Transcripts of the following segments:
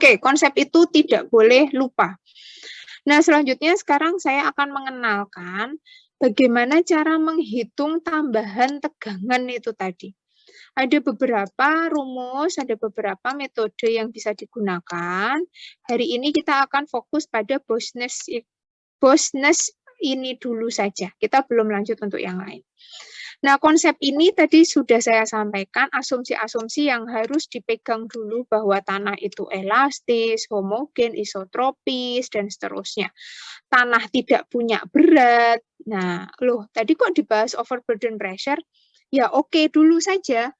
Oke, konsep itu tidak boleh lupa. Nah, selanjutnya sekarang saya akan mengenalkan bagaimana cara menghitung tambahan tegangan itu tadi. Ada beberapa rumus, ada beberapa metode yang bisa digunakan. Hari ini kita akan fokus pada Bosnes ini dulu saja. Kita belum lanjut untuk yang lain. Nah, konsep ini tadi sudah saya sampaikan, asumsi-asumsi yang harus dipegang dulu bahwa tanah itu elastis, homogen, isotropis, dan seterusnya. Tanah tidak punya berat. Nah, loh, tadi kok dibahas overburden pressure? Ya oke dulu saja.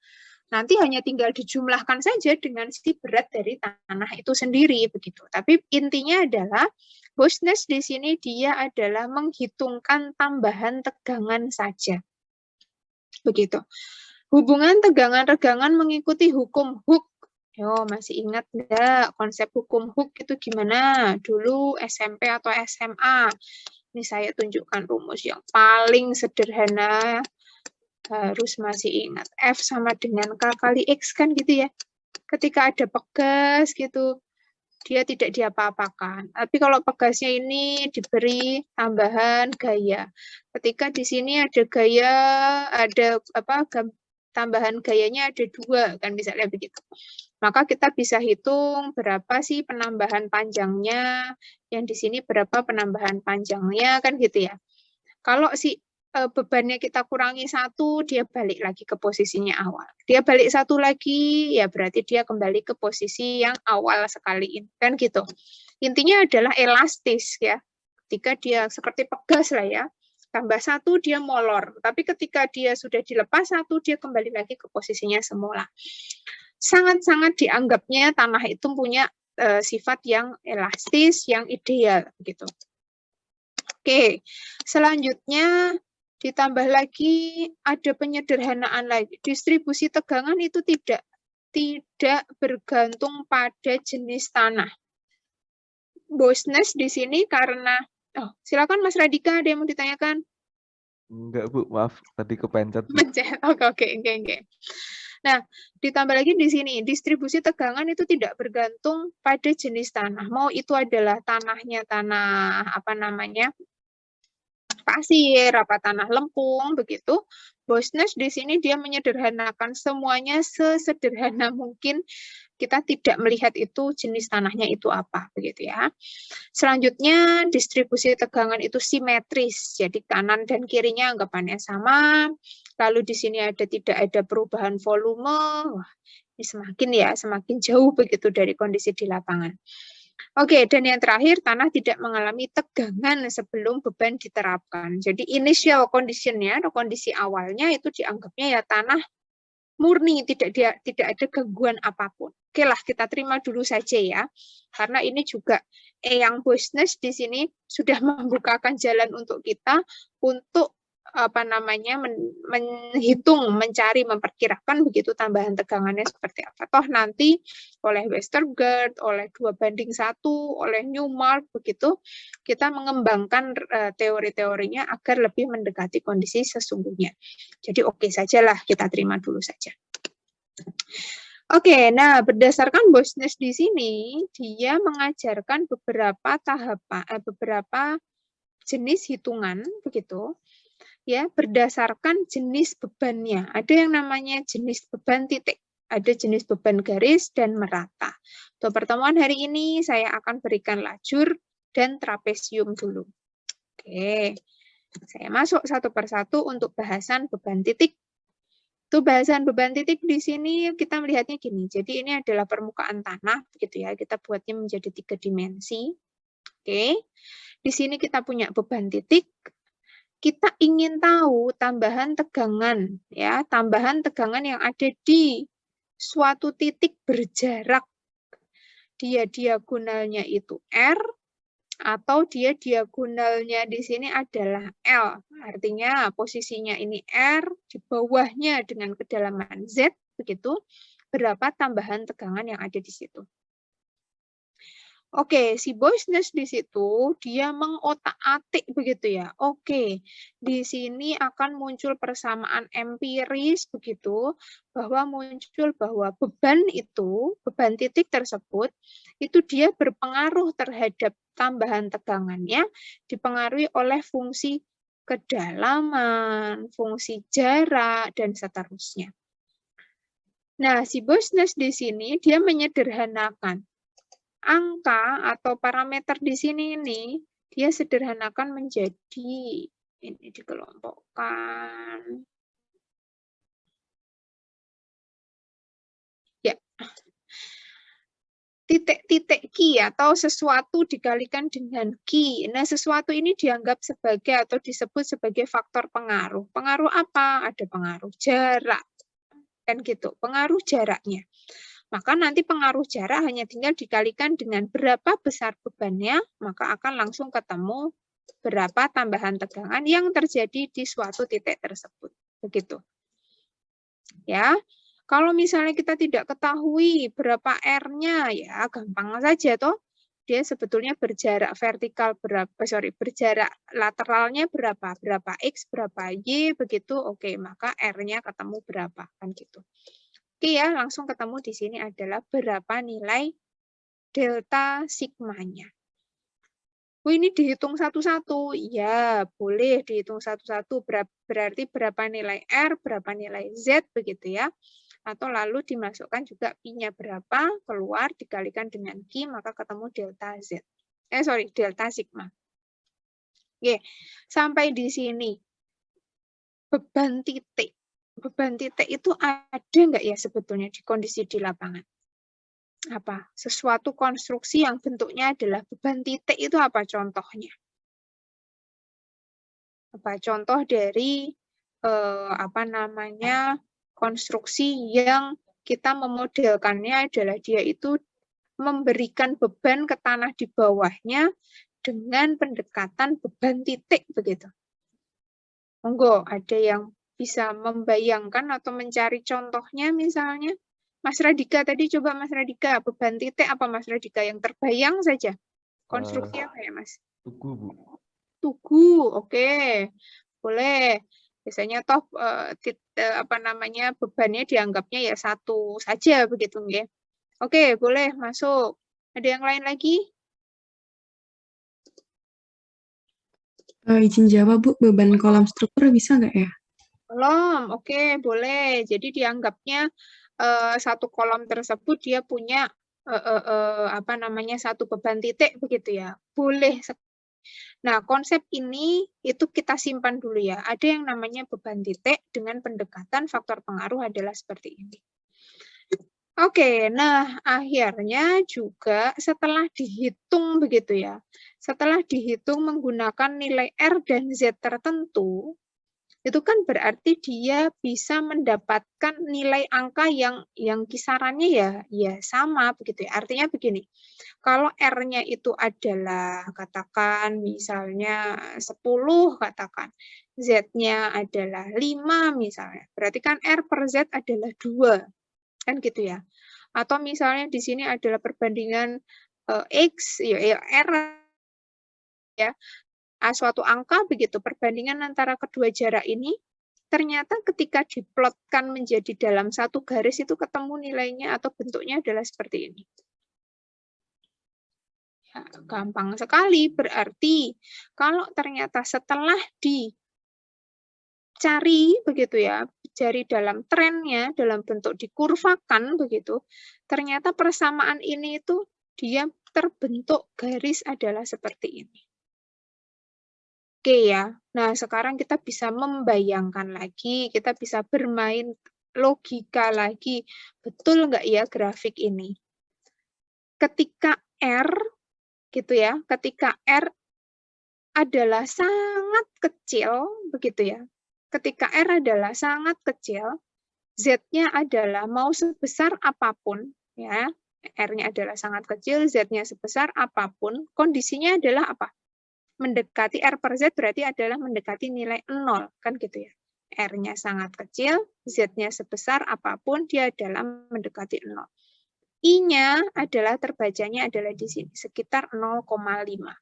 Nanti hanya tinggal dijumlahkan saja dengan si berat dari tanah itu sendiri begitu. Tapi intinya adalah Bosnes di sini dia adalah menghitungkan tambahan tegangan saja. Begitu. Hubungan tegangan-regangan mengikuti hukum Hooke. Yo, masih ingat enggak konsep hukum Hooke itu gimana? Dulu SMP atau SMA. Ini saya tunjukkan rumus yang paling sederhana. Harus masih ingat. F sama dengan K kali X kan gitu ya. Ketika ada pegas gitu, dia tidak diapa-apakan. Tapi kalau pegasnya ini diberi tambahan gaya. Ketika di sini ada gaya, ada apa tambahan gayanya ada 2 kan misalnya begitu. Maka kita bisa hitung berapa sih penambahan panjangnya, yang di sini berapa penambahan panjangnya kan gitu ya. Kalau si bebannya kita kurangi 1, dia balik lagi ke posisinya awal. Dia balik 1 lagi, ya berarti dia kembali ke posisi yang awal sekali ini. Kan gitu. Intinya adalah elastis ya. Ketika dia seperti pegas lah ya, tambah 1 dia molor. Tapi ketika dia sudah dilepas 1, dia kembali lagi ke posisinya semula. Sangat-sangat dianggapnya tanah itu punya sifat yang elastis, yang ideal gitu. Oke, selanjutnya ditambah lagi ada penyederhanaan lagi. Distribusi tegangan itu tidak bergantung pada jenis tanah. Bosnes di sini karena silakan Mas Radika, ada yang mau ditanyakan? Enggak, Bu, maaf tadi kepencet. Oke. Nah, ditambah lagi di sini, distribusi tegangan itu tidak bergantung pada jenis tanah. Mau itu adalah tanahnya tanah apa namanya? Pasir, apa tanah lempung begitu. Bosnes di sini dia menyederhanakan semuanya sesederhana mungkin. Kita tidak melihat itu jenis tanahnya itu apa begitu ya. Selanjutnya distribusi tegangan itu simetris. Jadi kanan dan kirinya anggapannya sama. Lalu di sini tidak ada perubahan volume. Wah, ini semakin jauh begitu dari kondisi di lapangan. Oke, dan yang terakhir, tanah tidak mengalami tegangan sebelum beban diterapkan. Jadi initial condition-nya, atau kondisi awalnya itu dianggapnya ya tanah murni, tidak ada gangguan apapun. Oke lah, kita terima dulu saja ya. Karena ini juga Eyang Bosnes di sini sudah membukakan jalan untuk kita untuk menghitung, mencari, memperkirakan begitu tambahan tegangannya seperti apa. Toh nanti oleh Westergaard, oleh 2:1, oleh Newmark begitu, kita mengembangkan teori-teorinya agar lebih mendekati kondisi sesungguhnya. Jadi oke sajalah, kita terima dulu saja. Oke, nah berdasarkan Bosnes di sini, dia mengajarkan beberapa beberapa jenis hitungan begitu. Ya, berdasarkan jenis bebannya. Ada yang namanya jenis beban titik, ada jenis beban garis dan merata. Untuk pertemuan hari ini saya akan berikan lajur dan trapesium dulu. Oke, saya masuk satu persatu untuk bahasan beban titik. Itu bahasan beban titik di sini kita melihatnya gini. Jadi ini adalah permukaan tanah, begitu ya. Kita buatnya menjadi 3 dimensi. Oke, di sini kita punya beban titik. Kita ingin tahu tambahan tegangan, ya, tambahan tegangan yang ada di suatu titik berjarak. Dia diagonalnya itu R, atau dia diagonalnya di sini adalah L. Artinya posisinya ini R, di bawahnya dengan kedalaman Z, begitu, berapa tambahan tegangan yang ada di situ. Oke, si Boisnes di situ dia mengotak-atik begitu ya. Oke, di sini akan muncul persamaan empiris begitu, bahwa muncul bahwa beban itu, beban titik tersebut, itu dia berpengaruh terhadap tambahan tegangannya, dipengaruhi oleh fungsi kedalaman, fungsi jarak, dan seterusnya. Nah, si Boisnes di sini dia menyederhanakan angka atau parameter di sini ini dia sederhanakan menjadi ini dikelompokkan. Ya, titik-titik Q atau sesuatu dikalikan dengan Q. Nah, sesuatu ini dianggap sebagai atau disebut sebagai faktor pengaruh. Pengaruh apa? Ada pengaruh jarak. Kan gitu, pengaruh jaraknya. Maka nanti pengaruh jarak hanya tinggal dikalikan dengan berapa besar bebannya, maka akan langsung ketemu berapa tambahan tegangan yang terjadi di suatu titik tersebut. Begitu. Ya. Kalau misalnya kita tidak ketahui berapa R-nya, ya gampang saja toh. Dia sebetulnya berjarak vertikal berapa, berjarak lateralnya berapa, berapa X, berapa Y, begitu. Oke, maka R-nya ketemu berapa, kan gitu. Oke ya, langsung ketemu di sini adalah berapa nilai delta sigmanya. Oh, ini dihitung satu-satu. Ya, boleh dihitung satu-satu. Berarti berapa nilai R, berapa nilai Z, begitu ya. Atau lalu dimasukkan juga Pi-nya berapa, keluar, dikalikan dengan Q, maka ketemu delta Z. Delta sigma. Oke, sampai di sini. Beban titik. Beban titik itu ada nggak ya sebetulnya di kondisi di lapangan? Apa? Sesuatu konstruksi yang bentuknya adalah beban titik itu apa contohnya? Apa contoh dari konstruksi yang kita memodelkannya adalah dia itu memberikan beban ke tanah di bawahnya dengan pendekatan beban titik begitu. Monggo, ada yang bisa membayangkan atau mencari contohnya misalnya? Mas Radika tadi, coba Mas Radika, beban titik apa Mas Radika yang terbayang saja? Konstruksi apa ya Mas? Tugu, Bu. Tugu, oke. Boleh. Biasanya toh bebannya dianggapnya ya satu saja begitu nggih. Oke, boleh masuk. Ada yang lain lagi? Izin jawab, Bu, beban kolam struktur bisa nggak ya? Kolom, oke, boleh. Jadi dianggapnya satu kolom tersebut dia punya satu beban titik begitu ya. Boleh. Nah, konsep ini itu kita simpan dulu ya. Ada yang namanya beban titik dengan pendekatan faktor pengaruh adalah seperti ini. Oke, nah akhirnya juga setelah dihitung begitu ya, setelah dihitung menggunakan nilai R dan Z tertentu, itu kan berarti dia bisa mendapatkan nilai angka yang kisarannya ya sama begitu ya. Artinya begini, kalau R-nya itu adalah katakan misalnya 10 katakan, Z-nya adalah 5 misalnya, berarti kan R per Z adalah 2. Kan gitu ya. Atau misalnya di sini adalah perbandingan X, ya R ya, suatu angka begitu, perbandingan antara kedua jarak ini, ternyata ketika diplotkan menjadi dalam satu garis itu ketemu nilainya atau bentuknya adalah seperti ini. Ya, gampang sekali, berarti kalau ternyata setelah dicari begitu ya, jari dalam trennya, dalam bentuk dikurvakan begitu, ternyata persamaan ini itu dia terbentuk garis adalah seperti ini. Oke ya, nah sekarang kita bisa membayangkan lagi, kita bisa bermain logika lagi, betul nggak ya grafik ini? Ketika R, gitu ya, ketika R adalah sangat kecil, begitu ya, ketika R adalah sangat kecil, Z-nya adalah mau sebesar apapun, ya, R-nya adalah sangat kecil, Z-nya sebesar apapun, kondisinya adalah apa? Mendekati R per Z berarti adalah mendekati nilai 0, kan gitu ya. R-nya sangat kecil, Z-nya sebesar apapun, dia adalah mendekati 0. I-nya adalah terbacanya adalah di sini, sekitar 0,5.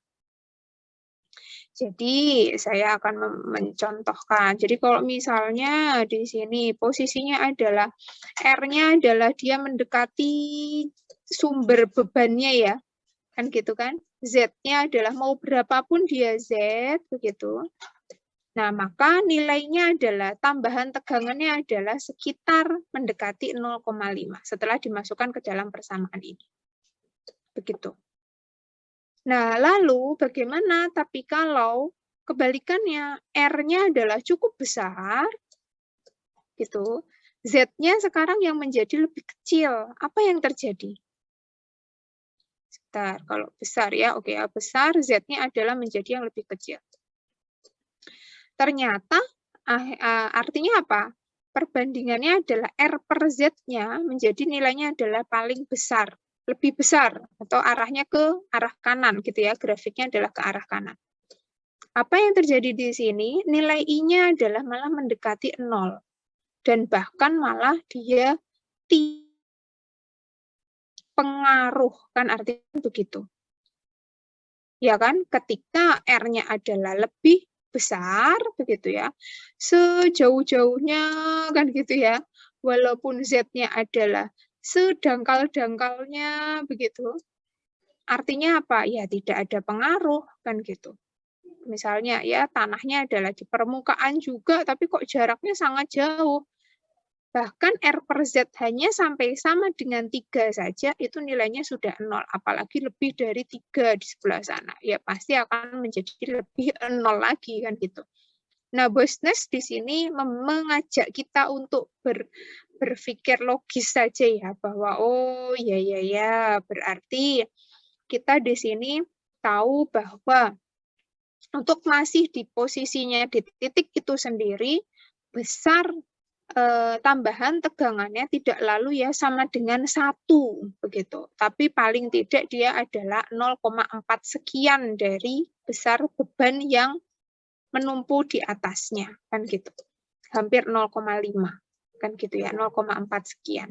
Jadi saya akan mencontohkan. Jadi kalau misalnya di sini posisinya adalah R-nya adalah dia mendekati sumber bebannya ya, kan gitu kan. Z-nya adalah mau berapapun dia Z, begitu. Nah, maka nilainya adalah tambahan tegangannya adalah sekitar mendekati 0,5 setelah dimasukkan ke dalam persamaan ini. Begitu. Nah, lalu bagaimana tapi kalau kebalikannya R-nya adalah cukup besar, gitu, Z-nya sekarang yang menjadi lebih kecil. Apa yang terjadi? Sebentar, kalau besar ya, oke ya, besar, Z-nya adalah menjadi yang lebih kecil. Ternyata, artinya apa? Perbandingannya adalah R per Z-nya menjadi nilainya adalah paling besar. Lebih besar atau arahnya ke arah kanan gitu ya, grafiknya adalah ke arah kanan. Apa yang terjadi di sini? Nilai I-nya adalah malah mendekati 0 dan bahkan malah dia pengaruh, kan artinya begitu. Ya kan, ketika R-nya adalah lebih besar begitu ya. Sejauh-jauhnya kan gitu ya. Walaupun Z-nya adalah sedangkal-dangkalnya begitu. Artinya apa? Ya tidak ada pengaruh kan gitu. Misalnya ya tanahnya adalah di permukaan juga tapi kok jaraknya sangat jauh. Bahkan R per Z hanya sampai sama dengan 3 saja itu nilainya sudah 0. Apalagi lebih dari 3 di sebelah sana. Ya pasti akan menjadi lebih 0 lagi kan gitu. Nah, Bosnes di sini mengajak kita untuk berpikir logis saja ya bahwa oh ya berarti kita di sini tahu bahwa untuk masih di posisinya di titik itu sendiri besar tambahan tegangannya tidak lalu ya sama dengan 1 begitu. Tapi paling tidak dia adalah 0,4 sekian dari besar beban yang menumpu di atasnya kan gitu. Hampir 0,5 kan gitu ya, 0,4 sekian.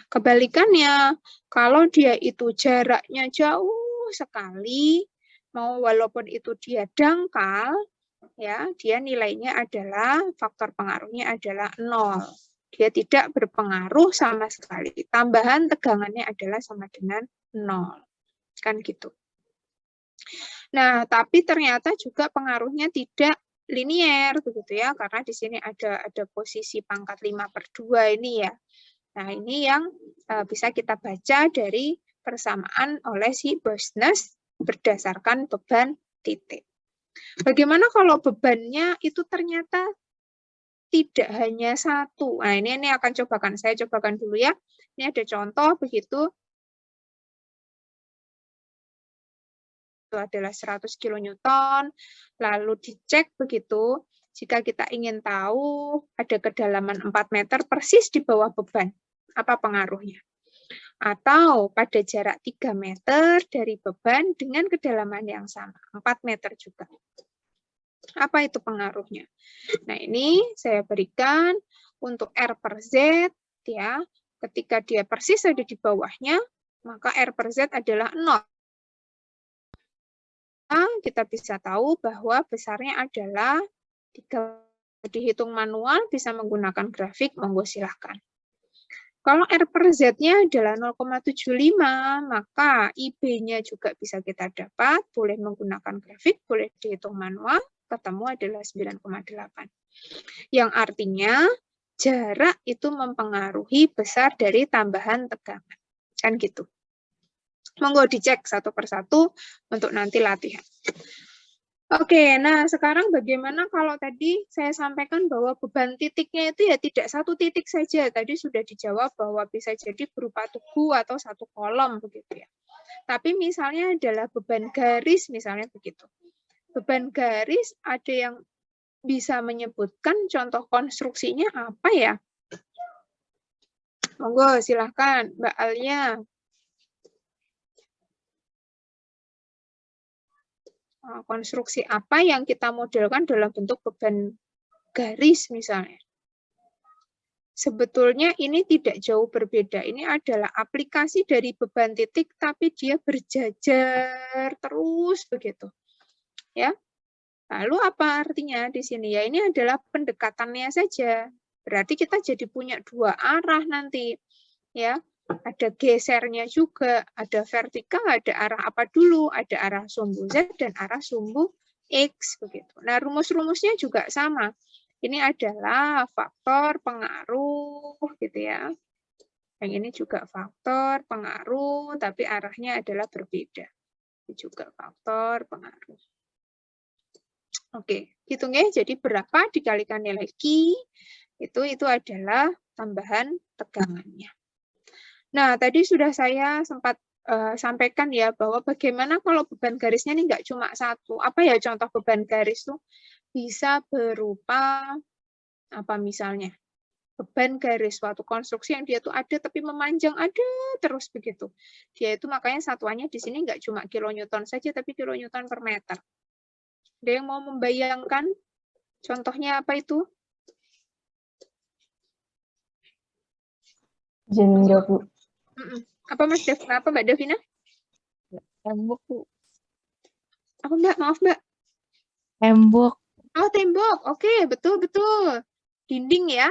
Kebalikannya, kalau dia itu jaraknya jauh sekali, mau walaupun itu dia dangkal, ya, dia nilainya adalah faktor pengaruhnya adalah 0. Dia tidak berpengaruh sama sekali. Tambahan tegangannya adalah sama dengan 0. Kan gitu. Nah, tapi ternyata juga pengaruhnya tidak linier begitu ya, karena di sini ada posisi pangkat 5/2 ini ya. Nah, ini yang bisa kita baca dari persamaan oleh si Bosnes berdasarkan beban titik. Bagaimana kalau bebannya itu ternyata tidak hanya 1? Nah, ini akan saya cobakan dulu ya. Ini ada contoh begitu. Itu adalah 100 kN, lalu dicek begitu, jika kita ingin tahu ada kedalaman 4 meter persis di bawah beban, apa pengaruhnya? Atau pada jarak 3 meter dari beban dengan kedalaman yang sama, 4 meter juga. Apa itu pengaruhnya? Nah, ini saya berikan untuk R per Z, ya, ketika dia persis ada di bawahnya, maka R per Z adalah 0. Kita bisa tahu bahwa besarnya adalah 3. Dihitung manual bisa menggunakan grafik, monggo silahkan. Kalau R per Z-nya adalah 0,75, maka IB-nya juga bisa kita dapat, boleh menggunakan grafik, boleh dihitung manual, ketemu adalah 9,8. Yang artinya jarak itu mempengaruhi besar dari tambahan tegangan. Kan gitu. Monggo dicek satu persatu untuk nanti latihan. Oke, nah sekarang bagaimana kalau tadi saya sampaikan bahwa beban titiknya itu ya tidak 1 titik saja. Tadi sudah dijawab bahwa bisa jadi berupa tugu atau 1 kolom begitu ya. Tapi misalnya adalah beban garis misalnya begitu. Beban garis ada yang bisa menyebutkan contoh konstruksinya apa ya? Monggo silahkan Mbak Alia. Konstruksi apa yang kita modelkan dalam bentuk beban garis misalnya. Sebetulnya ini tidak jauh berbeda. Ini adalah aplikasi dari beban titik, tapi dia berjajar terus begitu. Ya. Lalu apa artinya di sini? Ya ini adalah pendekatannya saja. Berarti kita jadi punya dua arah nanti. Ya. Ada gesernya juga, ada vertikal, ada arah apa dulu, ada arah sumbu Z dan arah sumbu X begitu. Nah, rumus-rumusnya juga sama. Ini adalah faktor pengaruh gitu ya. Yang ini juga faktor pengaruh, tapi arahnya adalah berbeda. Ini juga faktor pengaruh. Oke, hitung ya. Jadi berapa dikalikan nilai Q, itu adalah tambahan tegangannya. Nah, tadi sudah saya sempat sampaikan ya, bahwa bagaimana kalau beban garisnya ini nggak cuma satu. Apa ya contoh beban garis tuh? Bisa berupa apa misalnya? Beban garis suatu konstruksi yang dia tuh ada tapi memanjang ada terus begitu. Dia itu makanya satuannya di sini nggak cuma kilonewton saja tapi kilonewton per meter. Ada yang mau membayangkan contohnya apa itu? Izin jawab, Bu. Apa Mas Dev? Apa Mbak Davina? Tembok, Bu. Apa Mbak? Maaf Mbak. Tembok. Oh tembok. Oke, betul. Dinding ya.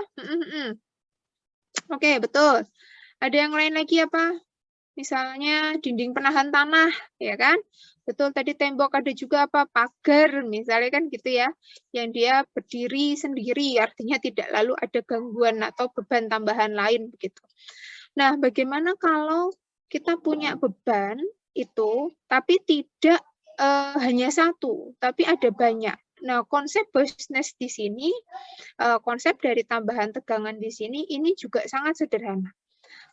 Oke, betul. Ada yang lain lagi apa? Misalnya dinding penahan tanah, ya kan? Betul, tadi tembok, ada juga apa? Pagar, misalnya kan gitu ya. Yang dia berdiri sendiri, artinya tidak lalu ada gangguan atau beban tambahan lain begitu. Nah, bagaimana kalau kita punya beban itu, tapi tidak hanya satu, tapi ada banyak. Nah, konsep Bosnes di sini, konsep dari tambahan tegangan di sini, ini juga sangat sederhana.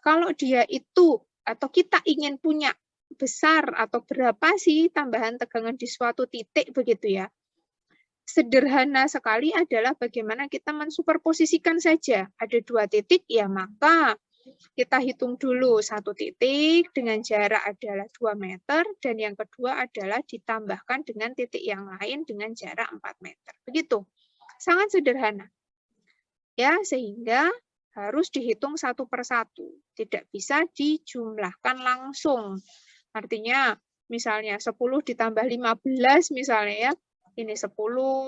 Kalau dia itu, atau kita ingin punya besar atau berapa sih tambahan tegangan di suatu titik begitu ya. Sederhana sekali adalah bagaimana kita mensuperposisikan saja. Ada dua titik, ya maka kita hitung dulu satu titik dengan jarak adalah 2 meter, dan yang kedua adalah ditambahkan dengan titik yang lain dengan jarak 4 meter. Begitu. Sangat sederhana. Ya, sehingga harus dihitung satu persatu. Tidak bisa dijumlahkan langsung. Artinya, misalnya 10 ditambah 15 misalnya ya, ini 10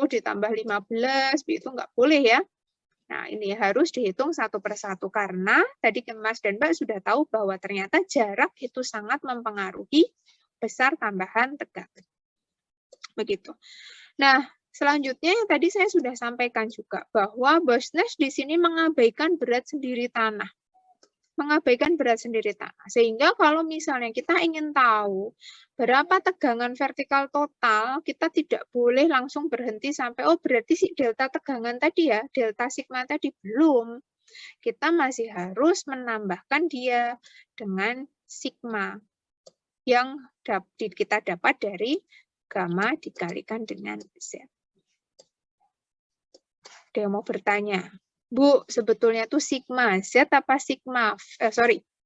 ditambah 15, itu nggak boleh ya. Nah, ini harus dihitung satu persatu karena tadi Mas dan Mbak sudah tahu bahwa ternyata jarak itu sangat mempengaruhi besar tambahan tegangan. Begitu. Nah, selanjutnya yang tadi saya sudah sampaikan juga bahwa Bosnes di sini mengabaikan berat sendiri tanah. Mengabaikan berat sendiri tanah. Sehingga kalau misalnya kita ingin tahu berapa tegangan vertikal total, kita tidak boleh langsung berhenti sampai, oh berarti si delta tegangan tadi ya, delta sigma tadi belum. Kita masih harus menambahkan dia dengan sigma yang kita dapat dari gamma dikalikan dengan Z. Ada yang mau bertanya? Bu, sebetulnya itu sigma Z apa sigma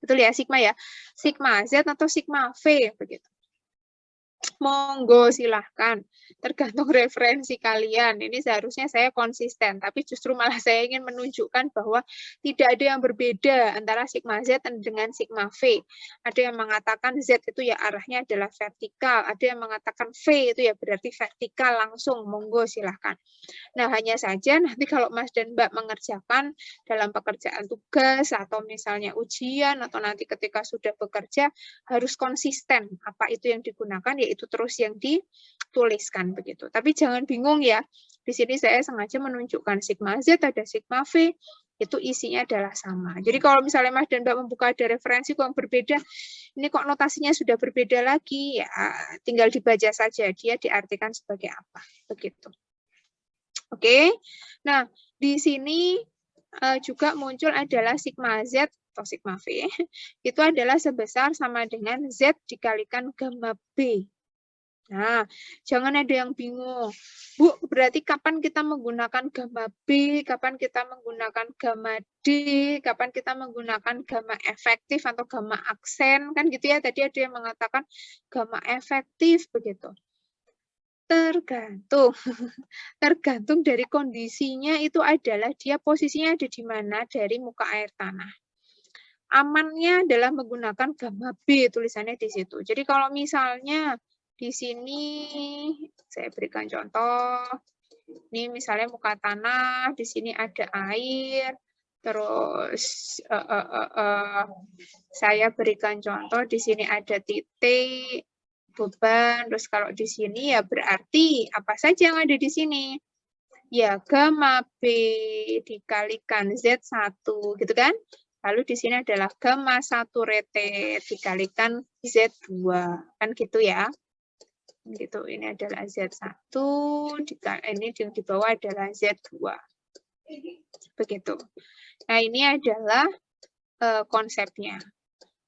betul ya sigma ya. Sigma Z atau sigma V begitu. Monggo silahkan, tergantung referensi kalian. Ini seharusnya saya konsisten, tapi justru malah saya ingin menunjukkan bahwa tidak ada yang berbeda antara sigma Z dengan sigma V. Ada yang mengatakan Z itu ya arahnya adalah vertikal, ada yang mengatakan V itu ya berarti vertikal langsung. Monggo silahkan. Nah, hanya saja nanti kalau Mas dan Mbak mengerjakan dalam pekerjaan tugas atau misalnya ujian atau nanti ketika sudah bekerja harus konsisten apa itu yang digunakan, yaitu terus yang dituliskan begitu. Tapi jangan bingung ya. Di sini saya sengaja menunjukkan sigma Z ada sigma V, itu isinya adalah sama. Jadi kalau misalnya Mas dan Mbak membuka ada referensi yang berbeda, ini kok notasinya sudah berbeda lagi, ya tinggal dibaca saja dia diartikan sebagai apa begitu. Oke, nah di sini juga muncul adalah sigma Z atau sigma V, itu adalah sebesar sama dengan Z dikalikan gamma B. Nah, jangan ada yang bingung. Bu, berarti kapan kita menggunakan gamma B, kapan kita menggunakan gamma D, kapan kita menggunakan gamma efektif atau gamma aksen, kan gitu ya, tadi ada yang mengatakan gamma efektif begitu. Tergantung. Tergantung dari kondisinya itu adalah dia posisinya ada di mana dari muka air tanah. Amannya adalah menggunakan gamma B, tulisannya di situ. Jadi kalau misalnya di sini, saya berikan contoh, ini misalnya muka tanah, di sini ada air, terus saya berikan contoh, di sini ada titik, beban, terus kalau di sini ya berarti apa saja yang ada di sini? Ya, gamma B dikalikan Z1, gitu kan? Lalu di sini adalah gamma saturated dikalikan Z2, kan gitu ya? Gitu, ini adalah Z1, ini yang di bawah adalah Z2. Begitu. Nah, ini adalah konsepnya.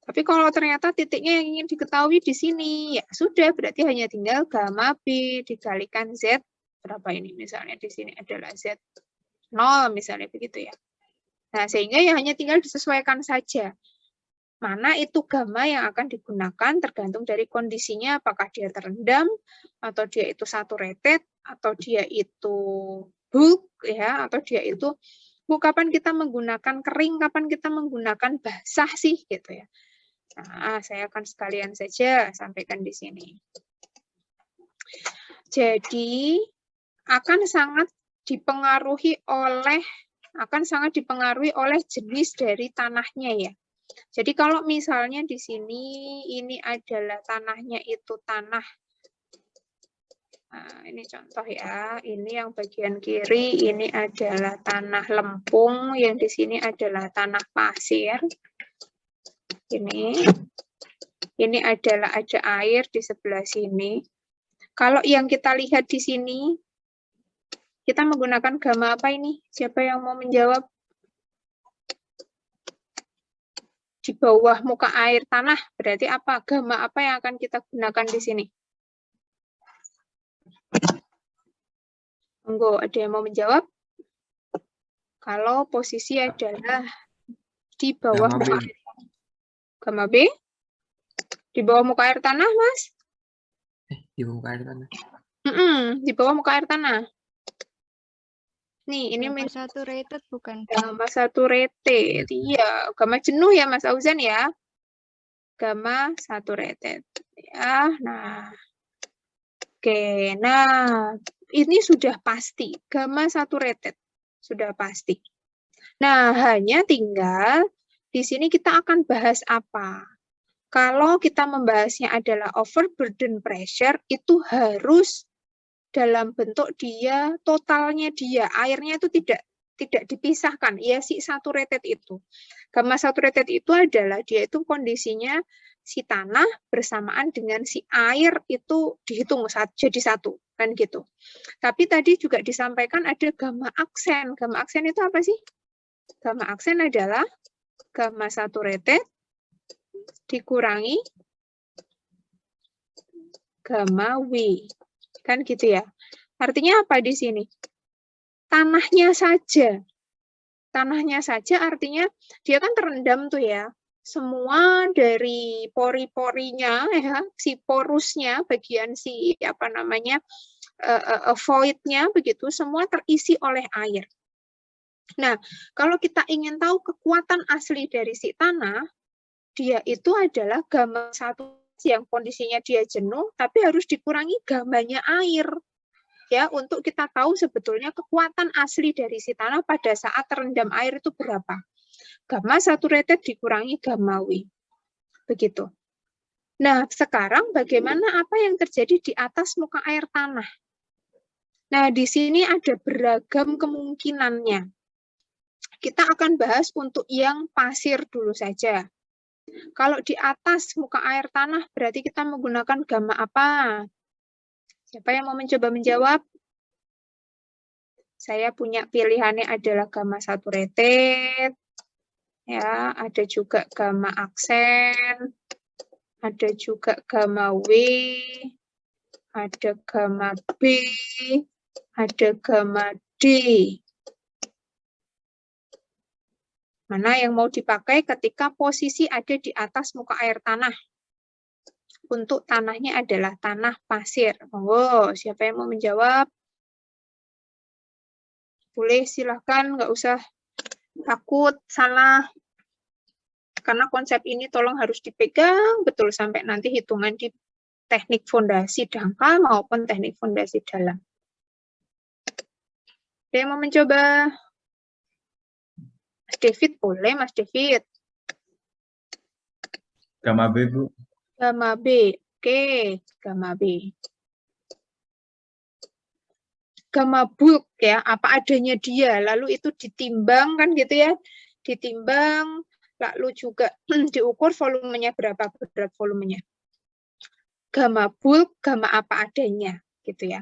Tapi kalau ternyata titiknya yang ingin diketahui di sini, ya sudah, berarti hanya tinggal gamma B dikalikan Z, berapa ini? Misalnya di sini adalah Z0, misalnya begitu ya. Nah, sehingga ya hanya tinggal disesuaikan saja. Mana itu gamma yang akan digunakan tergantung dari kondisinya, apakah dia terendam, atau dia itu saturated, atau dia itu bulk, ya, atau dia itu kapan kita menggunakan kering, kapan kita menggunakan basah sih, gitu ya. Nah, saya akan sekalian saja sampaikan di sini. Jadi, akan sangat dipengaruhi oleh jenis dari tanahnya ya. Jadi kalau misalnya di sini ini adalah tanahnya itu tanah, nah, ini contoh ya, ini yang bagian kiri ini adalah tanah lempung, yang di sini adalah tanah pasir. Ini adalah ada air di sebelah sini. Kalau yang kita lihat di sini, kita menggunakan gamma apa ini? Siapa yang mau menjawab? Di bawah muka air tanah, berarti apa? Gamma apa yang akan kita gunakan di sini? Monggo, ada yang mau menjawab? Kalau posisi adalah di bawah muka air. Gamma B? Di bawah muka air tanah, Mas? Di bawah muka air tanah. Di bawah muka air tanah. Nih, ini Gamma saturated bukan? gamma saturated. Iya, gamma jenuh ya Mas Auzan ya. Gamma saturated. Ya, nah. Oke, nah ini sudah pasti. Gamma saturated sudah pasti. Nah, hanya tinggal di sini kita akan bahas apa. Kalau kita membahasnya adalah overburden pressure, itu harus dalam bentuk dia, totalnya dia, airnya itu tidak dipisahkan, ya si saturated itu. Gamma saturated itu adalah dia itu kondisinya si tanah bersamaan dengan si air itu dihitung jadi satu, kan gitu. Tapi tadi juga disampaikan ada gamma aksen. Gamma aksen itu apa sih? Gamma aksen adalah gamma saturated dikurangi gamma W. Kan gitu ya. Artinya apa di sini? Tanahnya saja. Tanahnya saja artinya dia kan terendam tuh ya. Semua dari pori-porinya ya, si porusnya, bagian si apa namanya? Void-nya begitu semua terisi oleh air. Nah, kalau kita ingin tahu kekuatan asli dari si tanah, dia itu adalah gamma satu yang kondisinya dia jenuh, tapi harus dikurangi gammanya air. Ya, untuk kita tahu sebetulnya kekuatan asli dari si tanah pada saat terendam air itu berapa. Gamma saturated dikurangi gamma W. Begitu. Nah, sekarang bagaimana apa yang terjadi di atas muka air tanah? Nah, di sini ada beragam kemungkinannya. Kita akan bahas untuk yang pasir dulu saja. Kalau di atas muka air tanah, berarti kita menggunakan gamma apa? Siapa yang mau mencoba menjawab? Saya punya pilihannya adalah gamma saturated, ya, ada juga gamma aksen, ada juga gamma W, ada gamma B, ada gamma D. Mana yang mau dipakai ketika posisi ada di atas muka air tanah? untuk tanahnya adalah tanah pasir. Monggo, siapa yang mau menjawab? Boleh, silahkan, nggak usah takut salah. Karena konsep ini tolong harus dipegang betul sampai nanti hitungan di teknik fondasi dangkal maupun teknik fondasi dalam. Ada yang mau mencoba? Mas David, boleh Mas David. Gamma B, Bu. Gamma B, oke, gamma B. Gamma bulk ya, apa adanya dia, lalu itu ditimbang kan gitu ya, ditimbang, lalu juga diukur volumenya berapa, berat volumenya. Gamma bulk, gamma apa adanya gitu ya.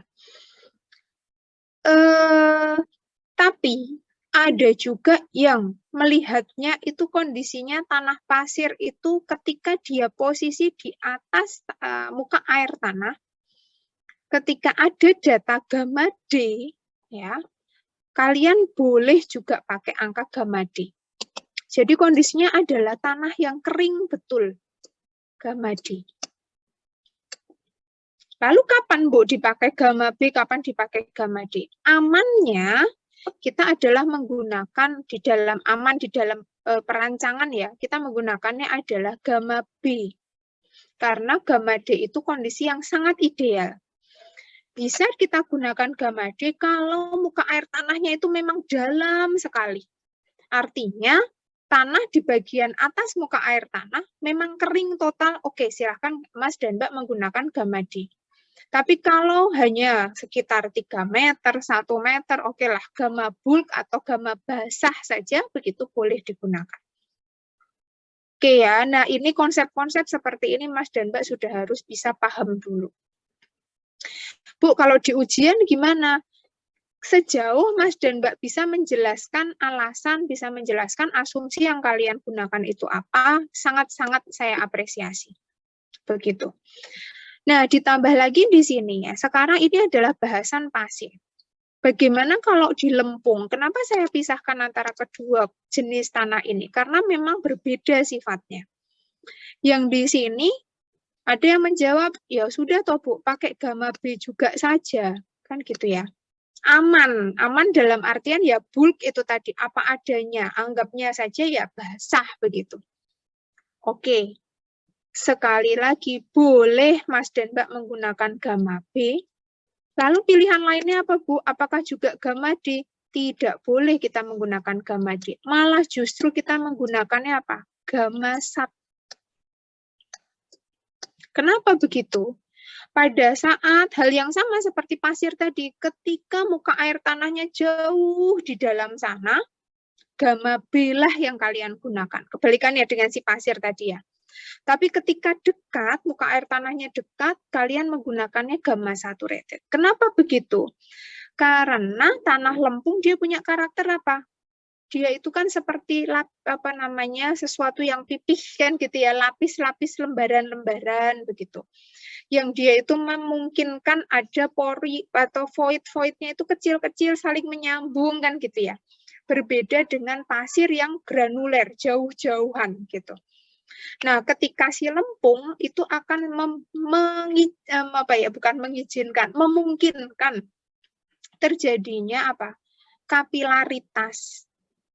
Tapi ada juga yang melihatnya itu kondisinya tanah pasir itu ketika dia posisi di atas muka air tanah, ketika ada data gamma D, ya, kalian boleh juga pakai angka gamma D. Jadi kondisinya adalah tanah yang kering betul, gamma D. Lalu kapan Bu dipakai gamma B, kapan dipakai gamma D? Amannya kita adalah menggunakan di dalam perancangan ya, kita menggunakannya adalah gamma B. Karena gamma D itu kondisi yang sangat ideal. Bisa kita gunakan gamma D kalau muka air tanahnya itu memang dalam sekali. Artinya tanah di bagian atas muka air tanah memang kering total, oke silahkan Mas dan Mbak menggunakan gamma D. Tapi kalau hanya sekitar 3 meter, 1 meter, oke lah gamma bulk atau gamma basah saja begitu boleh digunakan. Oke ya, nah ini konsep-konsep seperti ini Mas dan Mbak sudah harus bisa paham dulu. Bu, kalau di ujian gimana? Sejauh Mas dan Mbak bisa menjelaskan alasan, bisa menjelaskan asumsi yang kalian gunakan itu apa, sangat-sangat saya apresiasi. Begitu. Nah, ditambah lagi di sini ya, sekarang ini adalah bahasan pasir. Bagaimana kalau di lempung? Kenapa saya pisahkan antara kedua jenis tanah ini? Karena memang berbeda sifatnya. Yang di sini ada yang menjawab, ya sudah toh Bu, pakai gamma B juga saja, kan gitu ya. Aman dalam artian ya bulk itu tadi apa adanya, anggapnya saja ya basah begitu. Oke. Sekali lagi, boleh Mas dan Mbak menggunakan gamma B. Lalu pilihan lainnya apa, Bu? Apakah juga gamma D? Tidak boleh kita menggunakan gamma D. Malah justru kita menggunakannya apa? Gamma sat. Kenapa begitu? Pada saat hal yang sama seperti pasir tadi, ketika muka air tanahnya jauh di dalam sana, gamma B lah yang kalian gunakan. Kebalikannya dengan si pasir tadi ya. Tapi ketika dekat, muka air tanahnya dekat, kalian menggunakannya gamma saturated. Kenapa begitu? Karena tanah lempung dia punya karakter apa? Dia itu kan seperti sesuatu yang pipih kan gitu ya, lapis-lapis lembaran-lembaran begitu. Yang dia itu memungkinkan ada pori atau void-voidnya itu kecil-kecil saling menyambung kan gitu ya. Berbeda dengan pasir yang granuler, jauh-jauhan gitu. Nah, ketika si lempung itu akan memungkinkan terjadinya apa? Kapilaritas.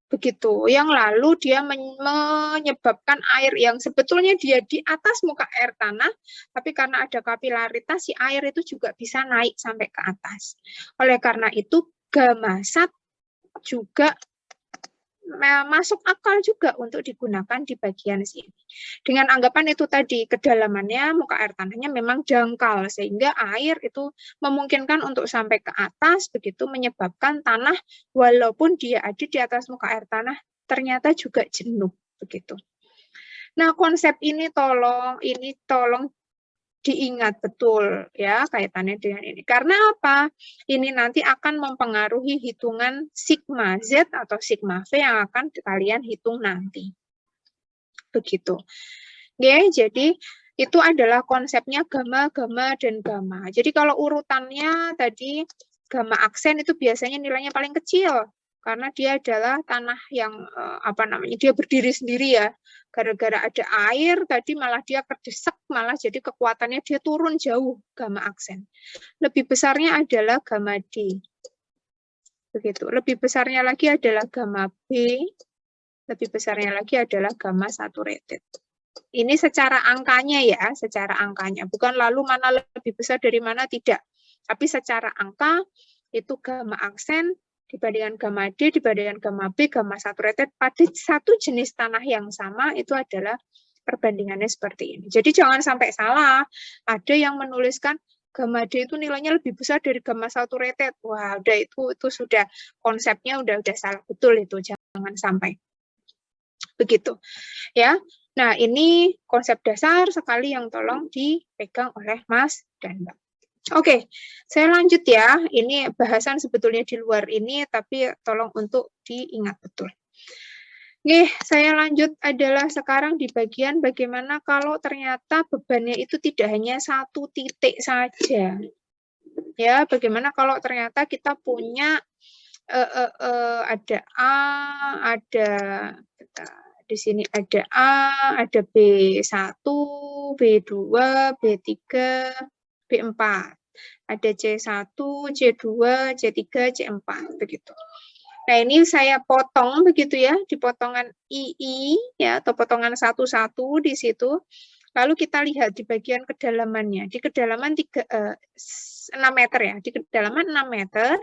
Begitu. Yang lalu dia menyebabkan air yang sebetulnya dia di atas muka air tanah, tapi karena ada kapilaritas si air itu juga bisa naik sampai ke atas. Oleh karena itu gamma sat juga masuk akal juga untuk digunakan di bagian sini. Dengan anggapan itu tadi, kedalamannya muka air tanahnya memang dangkal, sehingga air itu memungkinkan untuk sampai ke atas, begitu menyebabkan tanah, walaupun dia ada di atas muka air tanah, ternyata juga jenuh, begitu. Nah, konsep ini tolong diingat betul ya kaitannya dengan ini. Karena apa? Ini nanti akan mempengaruhi hitungan sigma Z atau sigma V yang akan kalian hitung nanti. Begitu. Oke, jadi itu adalah konsepnya gamma, gamma, dan gamma. Jadi kalau urutannya tadi gamma aksen itu biasanya nilainya paling kecil. Karena dia adalah tanah yang dia berdiri sendiri ya. Gara-gara ada air, tadi malah dia kedesek, malah jadi kekuatannya dia turun jauh, gamma aksen. Lebih besarnya adalah gamma D. Begitu. Lebih besarnya lagi adalah gamma B. Lebih besarnya lagi adalah gamma saturated. Ini secara angkanya ya, secara angkanya. Bukan lalu mana lebih besar dari mana, tidak. Tapi secara angka, itu gamma aksen dibandingkan gamma D, dibandingkan gamma B, gamma saturated pada satu jenis tanah yang sama, itu adalah perbandingannya seperti ini. Jadi jangan sampai salah. Ada yang menuliskan gamma D itu nilainya lebih besar dari gamma saturated. Wah, udah itu sudah konsepnya udah salah betul itu. Jangan sampai. Begitu. Ya. Nah, ini konsep dasar sekali yang tolong dipegang oleh Mas dan Mbak. Oke, saya lanjut ya. Ini bahasan sebetulnya di luar ini, tapi tolong untuk diingat betul. Oke, saya lanjut adalah sekarang di bagian bagaimana kalau ternyata bebannya itu tidak hanya satu titik saja. Ya, bagaimana kalau ternyata kita punya ada A, ada di sini ada A, ada B1, B2, B3, B4. Ada C1, C2, C3, C4 begitu. Nah, ini saya potong begitu ya, di potongan II ya atau potongan 1-1 di situ. Lalu kita lihat di bagian kedalamannya. Di kedalaman 6 meter ya. Di kedalaman 6 meter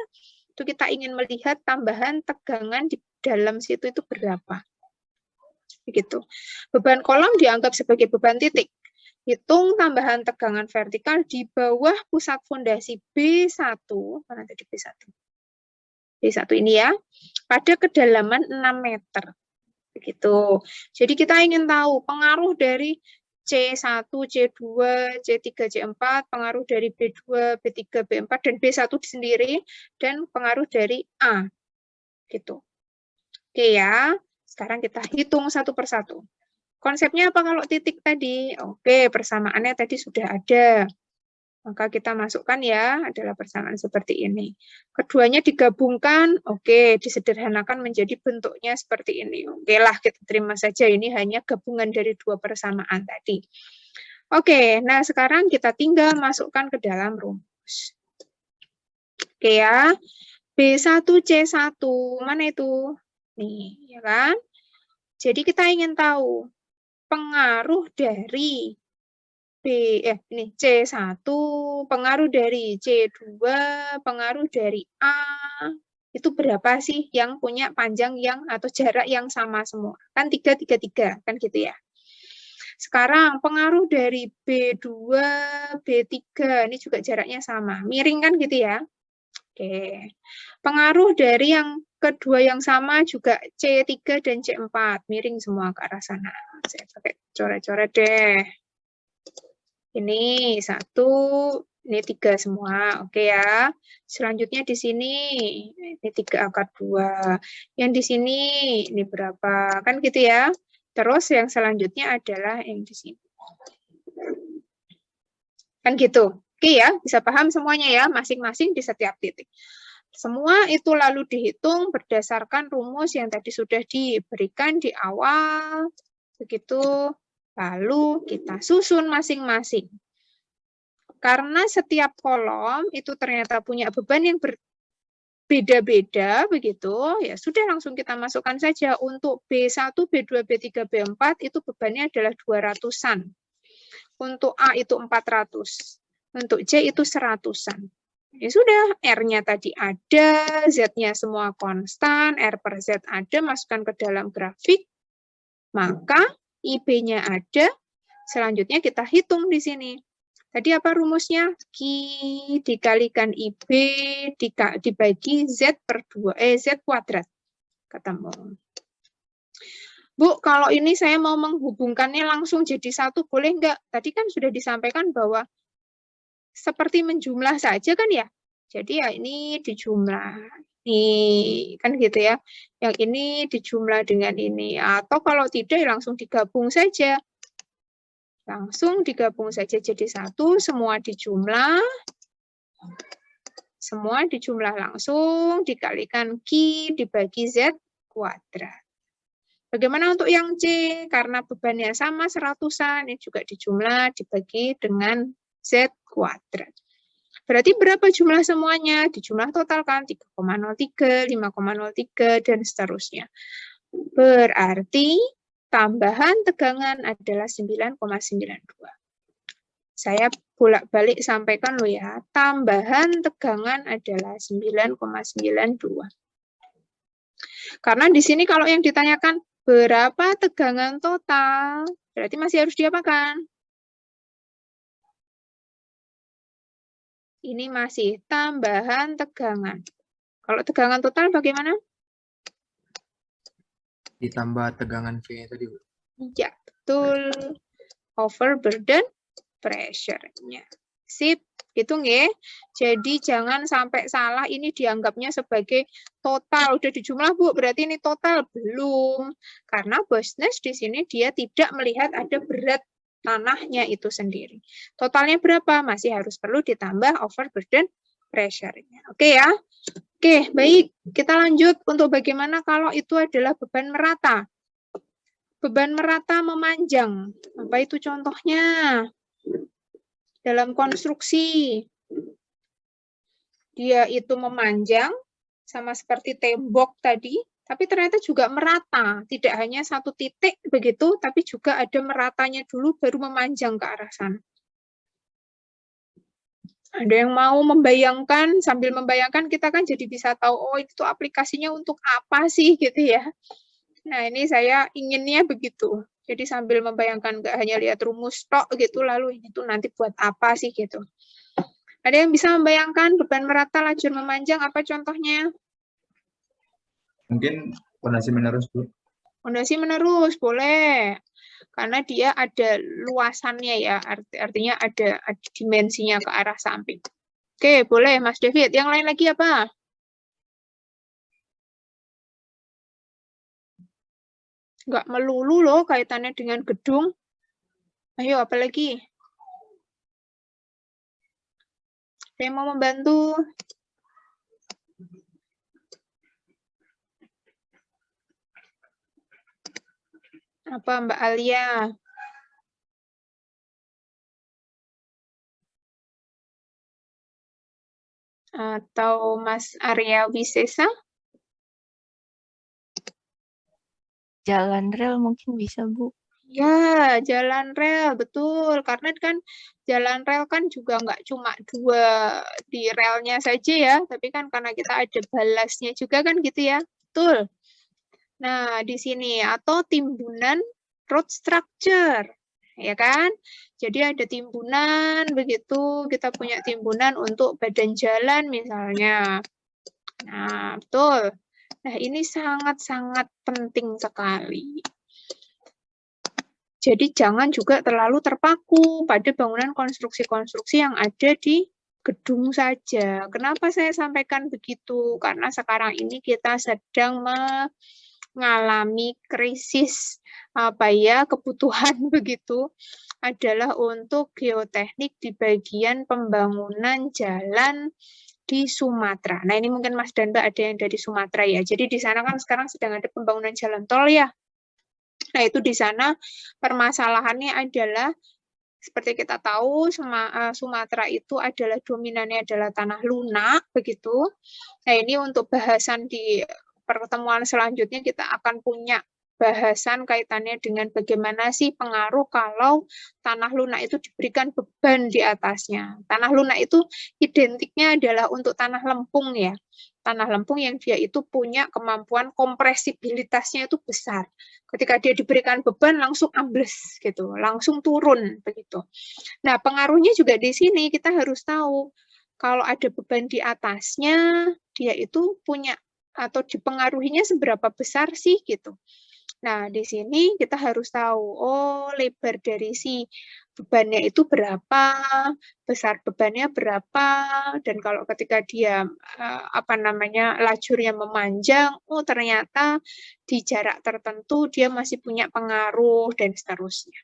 itu kita ingin melihat tambahan tegangan di dalam situ itu berapa. Begitu. Beban kolom dianggap sebagai beban titik. Hitung tambahan tegangan vertikal di bawah pusat fondasi B1. Mana tadi B1? B1 ini ya. Pada kedalaman 6 meter. Begitu. Jadi kita ingin tahu pengaruh dari C1, C2, C3, C4, pengaruh dari B2, B3, B4, dan B1 sendiri, dan pengaruh dari A. Gitu. Oke ya. Sekarang kita hitung satu persatu. Konsepnya apa kalau titik tadi? Oke, persamaannya tadi sudah ada. Maka kita masukkan ya, adalah persamaan seperti ini. Keduanya digabungkan, oke, disederhanakan menjadi bentuknya seperti ini. Oke lah, kita terima saja ini hanya gabungan dari dua persamaan tadi. Oke, nah sekarang kita tinggal masukkan ke dalam rumus. Oke ya, B1C1, mana itu? Nih, ya kan? Jadi kita ingin tahu pengaruh dari ini C1, pengaruh dari C2, pengaruh dari A, itu berapa sih yang punya panjang yang atau jarak yang sama semua? Kan 3, 3, 3, kan gitu ya. Sekarang pengaruh dari B2, B3, ini juga jaraknya sama. Miring kan gitu ya. Oke. Pengaruh dari yang kedua yang sama juga C3 dan C4. Miring semua ke arah sana. Saya pakai coret-coret deh. Ini 1, ini 3 semua. Oke ya. Selanjutnya di sini, ini 3 akar 2. Yang di sini, ini berapa? Kan gitu ya. Terus yang selanjutnya adalah yang di sini. Kan gitu. Oke ya, bisa paham semuanya ya, masing-masing di setiap titik. Semua itu lalu dihitung berdasarkan rumus yang tadi sudah diberikan di awal. Begitu, lalu kita susun masing-masing. Karena setiap kolom itu ternyata punya beban yang berbeda-beda, begitu, ya sudah langsung kita masukkan saja. Untuk B1, B2, B3, B4 itu bebannya adalah 200-an. Untuk A itu 400. Untuk C itu 100-an. Ya sudah, R-nya tadi ada, Z-nya semua konstan, R per Z ada, masukkan ke dalam grafik, maka IB-nya ada, selanjutnya kita hitung di sini. Tadi apa rumusnya? Q dikalikan IB dibagi Z per 2, Z kuadrat. Ketemu. Bu, kalau ini saya mau menghubungkannya langsung jadi satu, boleh enggak? Tadi kan sudah disampaikan bahwa seperti menjumlah saja kan ya. Jadi ya ini dijumlah. Ini kan gitu ya. Yang ini dijumlah dengan ini. Atau kalau tidak langsung digabung saja. Langsung digabung saja jadi satu. Semua dijumlah. Semua dijumlah langsung. Dikalikan Q dibagi Z kuadrat. Bagaimana untuk yang C? Karena bebannya sama 100-an, ini juga dijumlah dibagi dengan Z kuadrat. Berarti berapa jumlah semuanya? Dijumlah total kan 3,03, 5,03, dan seterusnya. Berarti tambahan tegangan adalah 9,92. Saya bolak-balik sampaikan loh ya, tambahan tegangan adalah 9,92. Karena di sini kalau yang ditanyakan berapa tegangan total, berarti masih harus diapakan? Ini masih tambahan tegangan. Kalau tegangan total bagaimana? Ditambah tegangan V tadi, Bu. Ya, betul. Overburden pressure-nya. Sip, hitung ya. Jadi jangan sampai salah, ini dianggapnya sebagai total. Udah dijumlah, Bu, berarti ini total. Belum. Karena Bosnes di sini dia tidak melihat ada berat tanahnya itu sendiri. Totalnya berapa? Masih harus perlu ditambah overburden pressure-nya. Oke ya? Oke, baik. Kita lanjut untuk bagaimana kalau itu adalah beban merata. Beban merata memanjang. Apa itu contohnya? Dalam konstruksi, dia itu memanjang, sama seperti tembok tadi, tapi ternyata juga merata. Tidak hanya satu titik begitu, tapi juga ada meratanya dulu, baru memanjang ke arah sana. Ada yang mau membayangkan, sambil membayangkan kita kan jadi bisa tahu, oh itu aplikasinya untuk apa sih gitu ya. Nah ini saya inginnya begitu. Jadi sambil membayangkan, nggak hanya lihat rumus tok gitu, lalu ini tuh nanti buat apa sih gitu. Ada yang bisa membayangkan beban merata lajur memanjang, apa contohnya? Mungkin fondasi menerus, Bu. Fondasi menerus, boleh. Karena dia ada luasannya ya, artinya ada dimensinya ke arah samping. Oke, boleh Mas David. Yang lain lagi apa? Nggak melulu loh kaitannya dengan gedung. Ayo, apa lagi? Saya mau membantu. Apa Mbak Alia? Atau Mas Arya Wisesa? Jalan rel mungkin bisa, Bu. Ya, jalan rel, betul. Karena kan jalan rel kan juga nggak cuma dua di relnya saja ya, tapi kan karena kita ada balasnya juga kan gitu ya. Betul. Nah, di sini atau timbunan road structure, ya kan? Jadi ada timbunan, begitu kita punya timbunan untuk badan jalan misalnya. Nah, betul. Nah, ini sangat-sangat penting sekali. Jadi jangan juga terlalu terpaku pada bangunan konstruksi-konstruksi yang ada di gedung saja. Kenapa saya sampaikan begitu? Karena sekarang ini kita sedang mengalami krisis kebutuhan begitu adalah untuk geoteknik di bagian pembangunan jalan di Sumatera. Nah, ini mungkin Mas dan Mbak ada yang dari Sumatera ya. Jadi di sana kan sekarang sedang ada pembangunan jalan tol ya. Nah, itu di sana permasalahannya adalah seperti kita tahu Sumatera itu adalah dominannya adalah tanah lunak begitu. Nah, ini untuk bahasan di pertemuan selanjutnya kita akan punya bahasan kaitannya dengan bagaimana sih pengaruh kalau tanah lunak itu diberikan beban di atasnya. Tanah lunak itu identiknya adalah untuk tanah lempung ya. Tanah lempung yang dia itu punya kemampuan kompresibilitasnya itu besar. Ketika dia diberikan beban langsung ambles gitu, langsung turun begitu. Nah, pengaruhnya juga di sini kita harus tahu kalau ada beban di atasnya, dia itu punya atau dipengaruhinya seberapa besar sih gitu. Nah, di sini kita harus tahu, oh lebar dari si bebannya itu berapa, besar bebannya berapa, dan kalau ketika dia lajurnya memanjang, oh ternyata di jarak tertentu dia masih punya pengaruh dan seterusnya.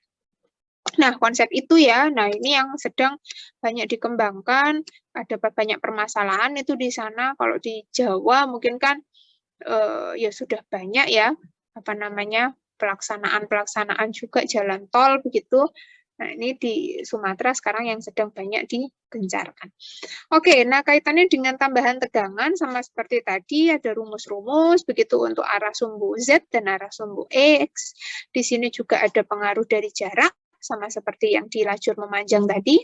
Nah, konsep itu ya, nah ini yang sedang banyak dikembangkan, ada banyak permasalahan itu di sana. Kalau di Jawa mungkin kan ya sudah banyak ya, pelaksanaan juga jalan tol begitu. Nah, ini di Sumatera sekarang yang sedang banyak digencarkan. Oke, nah kaitannya dengan tambahan tegangan sama seperti tadi ada rumus-rumus begitu untuk arah sumbu Z dan arah sumbu X. Di sini juga ada pengaruh dari jarak sama seperti yang di lajur memanjang tadi.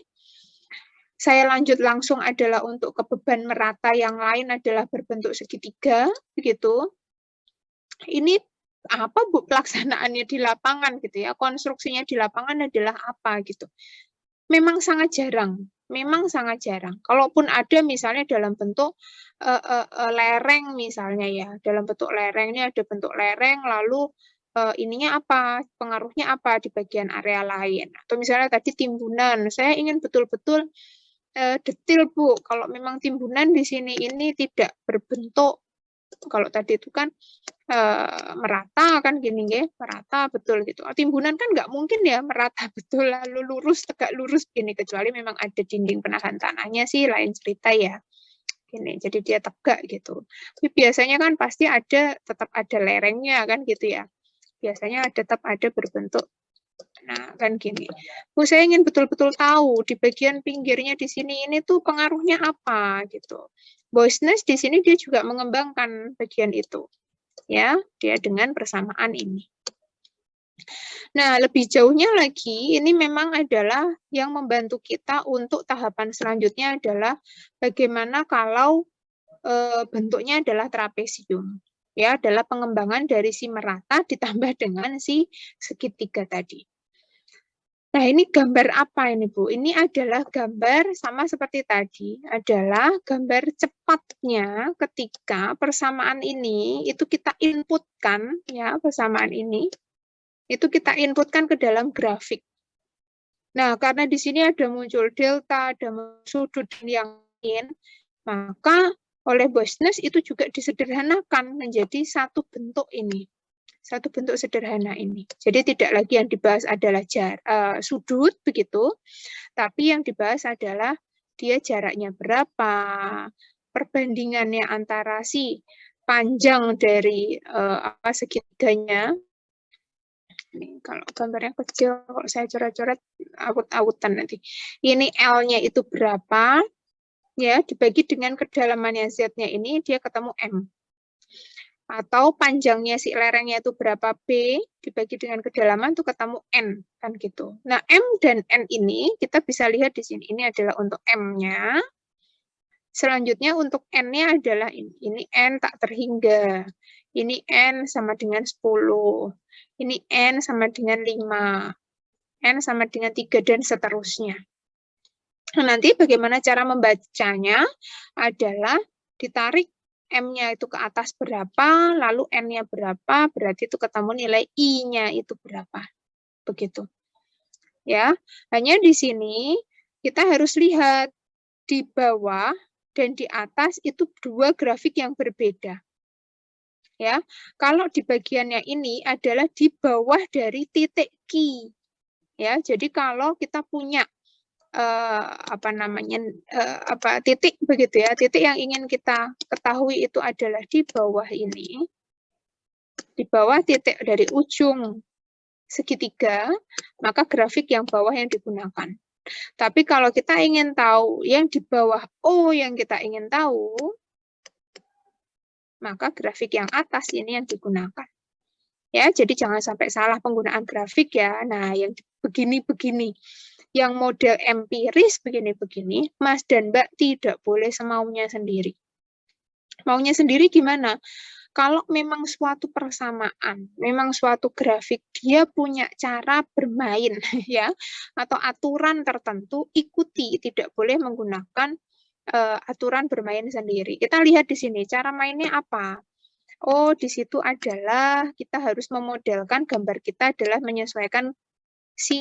Saya lanjut langsung adalah untuk ke beban merata yang lain adalah berbentuk segitiga begitu. Ini apa Bu pelaksanaannya di lapangan gitu ya, konstruksinya di lapangan adalah apa gitu. Memang sangat jarang, Kalaupun ada misalnya dalam bentuk lereng misalnya ya, dalam bentuk lereng ini ada bentuk lereng lalu ininya apa, pengaruhnya apa di bagian area lain. Atau misalnya tadi timbunan, saya ingin betul-betul detail Bu, kalau memang timbunan di sini ini tidak berbentuk, kalau tadi itu kan merata kan gini ya, merata betul gitu. Timbunan kan nggak mungkin ya merata betul lalu lurus tegak lurus gini, kecuali memang ada dinding penahan tanahnya sih lain cerita ya. Gini, jadi dia tegak gitu. Tapi biasanya kan pasti tetap ada lerengnya kan gitu ya. Biasanya tetap ada berbentuk. Nah, kan gini. Bu, saya ingin betul-betul tahu di bagian pinggirnya di sini ini tuh pengaruhnya apa gitu. Boisnes di sini dia juga mengembangkan bagian itu. Ya, dia dengan persamaan ini. Nah, lebih jauhnya lagi, ini memang adalah yang membantu kita untuk tahapan selanjutnya adalah bagaimana kalau bentuknya adalah trapesium. Ya, adalah pengembangan dari si merata ditambah dengan si segitiga tadi. Nah, ini gambar apa ini, Bu? Ini adalah gambar sama seperti tadi, adalah gambar cepatnya ketika persamaan ini itu kita inputkan, ya, persamaan ini, itu kita inputkan ke dalam grafik. Nah, karena di sini ada muncul delta, ada sudut yang lain, maka oleh Boisnes itu juga disederhanakan menjadi satu bentuk ini. Satu bentuk sederhana ini. Jadi tidak lagi yang dibahas adalah sudut begitu, tapi yang dibahas adalah dia jaraknya berapa, perbandingannya antara si panjang dari segitiganya. Ini kalau gambarnya kecil, kalau saya coret-coret awut-awutan nanti. Ini L-nya itu berapa, ya dibagi dengan kedalamannya Z-nya ini dia ketemu M. Atau panjangnya si lerengnya itu berapa B, dibagi dengan kedalaman itu ketemu N, kan gitu. Nah, M dan N ini kita bisa lihat di sini. Ini adalah untuk M-nya. Selanjutnya untuk N-nya adalah ini N tak terhingga. Ini N sama dengan 10. Ini N sama dengan 5. N sama dengan 3 dan seterusnya. Nah, nanti bagaimana cara membacanya adalah ditarik M-nya itu ke atas berapa, lalu N-nya berapa, berarti itu ketemu nilai I-nya itu berapa. Begitu. Ya, hanya di sini kita harus lihat di bawah dan di atas itu dua grafik yang berbeda. Ya, kalau di bagiannya ini adalah di bawah dari titik Q. Ya, jadi kalau kita punya titik begitu ya, titik yang ingin kita ketahui itu adalah di bawah ini, di bawah titik dari ujung segitiga, maka grafik yang bawah yang digunakan. Tapi kalau kita ingin tahu yang di bawah O yang kita ingin tahu, maka grafik yang atas ini yang digunakan. Ya, jadi jangan sampai salah penggunaan grafik ya. Nah, yang begini-begini, yang model empiris begini-begini, Mas dan Mbak tidak boleh semaunya sendiri. Maunya sendiri gimana? Kalau memang suatu persamaan, memang suatu grafik, dia punya cara bermain ya, atau aturan tertentu, ikuti, tidak boleh menggunakan aturan bermain sendiri. Kita lihat di sini, cara mainnya apa? Oh, di situ adalah kita harus memodelkan gambar kita adalah menyesuaikan si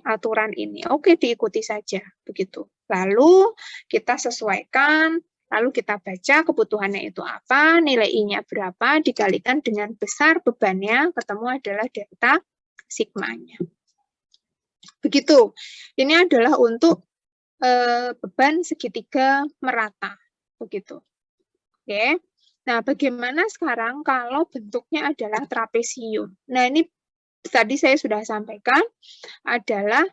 aturan ini. Oke, diikuti saja begitu. Lalu kita sesuaikan, lalu kita baca kebutuhannya itu apa, nilai I-nya berapa, dikalikan dengan besar bebannya, ketemu adalah delta sigmanya. Begitu. Ini adalah untuk beban segitiga merata. Begitu. Oke. Nah, bagaimana sekarang kalau bentuknya adalah trapesium? Nah, ini tadi saya sudah sampaikan adalah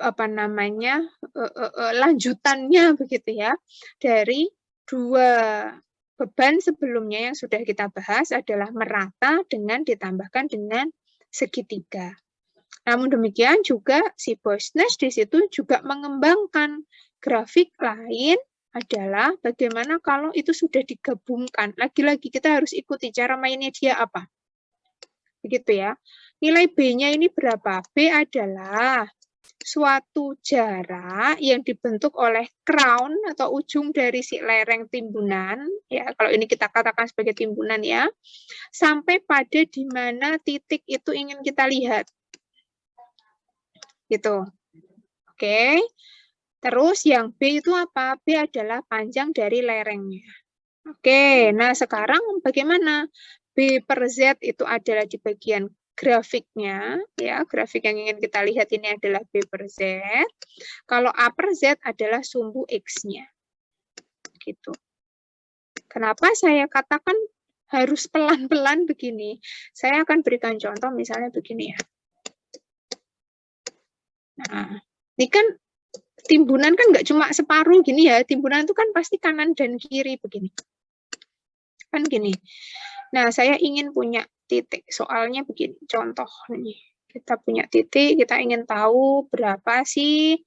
apa namanya lanjutannya begitu ya dari dua beban sebelumnya yang sudah kita bahas adalah merata dengan ditambahkan dengan segitiga. Namun demikian juga si Boisnes di situ juga mengembangkan grafik lain adalah bagaimana kalau itu sudah digabungkan. Lagi-lagi kita harus ikuti cara mainnya dia apa. Begitu ya. Nilai B-nya ini berapa? B adalah suatu jarak yang dibentuk oleh crown atau ujung dari si lereng timbunan, ya kalau ini kita katakan sebagai timbunan ya, sampai pada di mana titik itu ingin kita lihat. Gitu. Oke. Terus yang B itu apa? B adalah panjang dari lerengnya. Oke, nah sekarang bagaimana? B per Z itu adalah di bagian grafiknya, ya grafik yang ingin kita lihat ini adalah B per Z. Kalau A per Z adalah sumbu X-nya. Gitu. Kenapa saya katakan harus pelan-pelan begini? Saya akan berikan contoh misalnya begini ya. Nah, ini kan timbunan kan nggak cuma separuh gini ya, timbunan itu kan pasti kanan dan kiri begini. Kan gini. Nah, saya ingin punya titik. Soalnya begini, contoh nih. Kita punya titik, kita ingin tahu berapa sih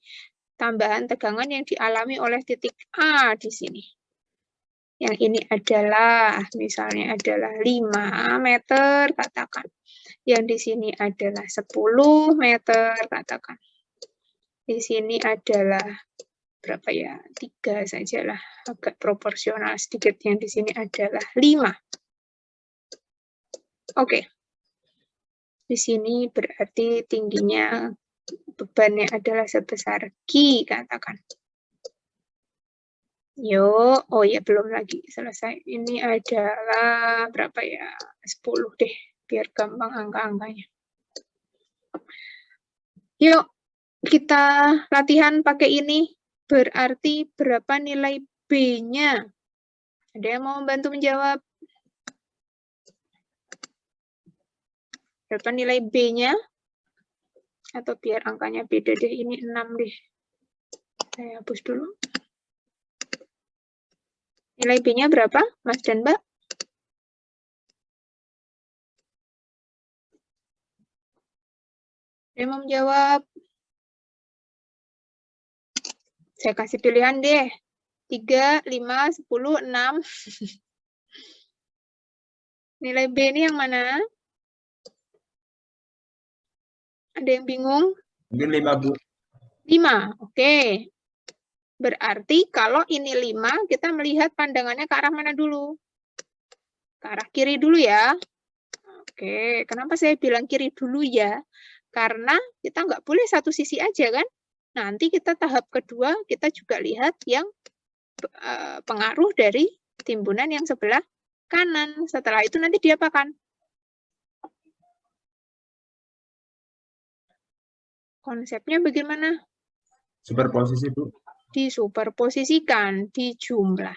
tambahan tegangan yang dialami oleh titik A di sini. Yang ini adalah, misalnya adalah 5 meter, katakan. Yang di sini adalah 10 meter, katakan. Di sini adalah berapa ya? 3 sajalah, agak proporsional sedikit. Yang di sini adalah 5. Oke. Di sini berarti tingginya bebannya adalah sebesar Q, katakan. Yuk, oh ya belum lagi selesai. Ini adalah berapa ya? 10 deh, biar gampang angka-angkanya. Yuk, kita latihan pakai ini. Berarti berapa nilai B-nya? Ada yang mau membantu menjawab? Berapa nilai B-nya? Atau biar angkanya beda deh, ini 6 deh. Saya hapus dulu. Nilai B-nya berapa, Mas dan Mbak? Ada yang mau menjawab? Saya kasih pilihan deh. 3, 5, 10, 6. Nilai B ini yang mana? Ada yang bingung? Mungkin 5, Bu. 5, oke. Berarti kalau ini 5, kita melihat pandangannya ke arah mana dulu? Ke arah kiri dulu ya. Oke, kenapa saya bilang kiri dulu ya? Karena kita nggak boleh satu sisi aja kan? Nanti kita tahap kedua, kita juga lihat yang pengaruh dari timbunan yang sebelah kanan. Setelah itu nanti diapakan? Konsepnya bagaimana? Superposisi, Bu. Disuperposisikan, dijumlah.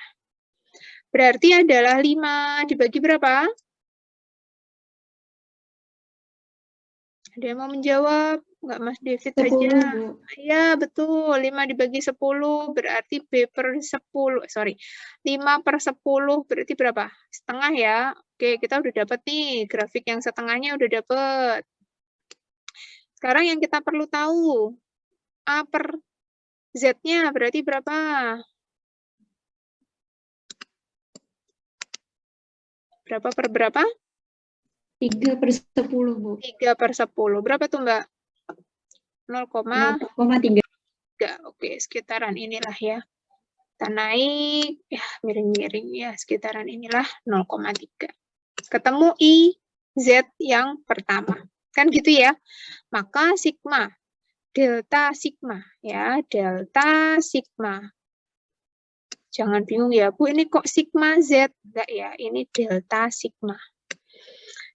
Berarti adalah 5 dibagi berapa? Ada yang mau menjawab? Enggak, Mas David 10, aja. Bu. Ya, betul. 5 dibagi 10 berarti B per 10. Sorry. 5 per 10 berarti berapa? Setengah ya. Oke, kita udah dapat nih. Grafik yang setengahnya udah dapat. Sekarang yang kita perlu tahu. A per Z-nya berarti berapa? Berapa per berapa? 3 per 10, Bu. 3 per 10. Berapa tuh, Mbak? 0,3. 0,3. Oke, sekitaran inilah ya. Kita naik, ya miring-miring ya, sekitaran inilah 0,3. Ketemu I, Z yang pertama. Kan gitu ya. Maka sigma, delta sigma ya, delta sigma. Jangan bingung ya, Bu, ini kok sigma Z? Enggak ya, ini delta sigma.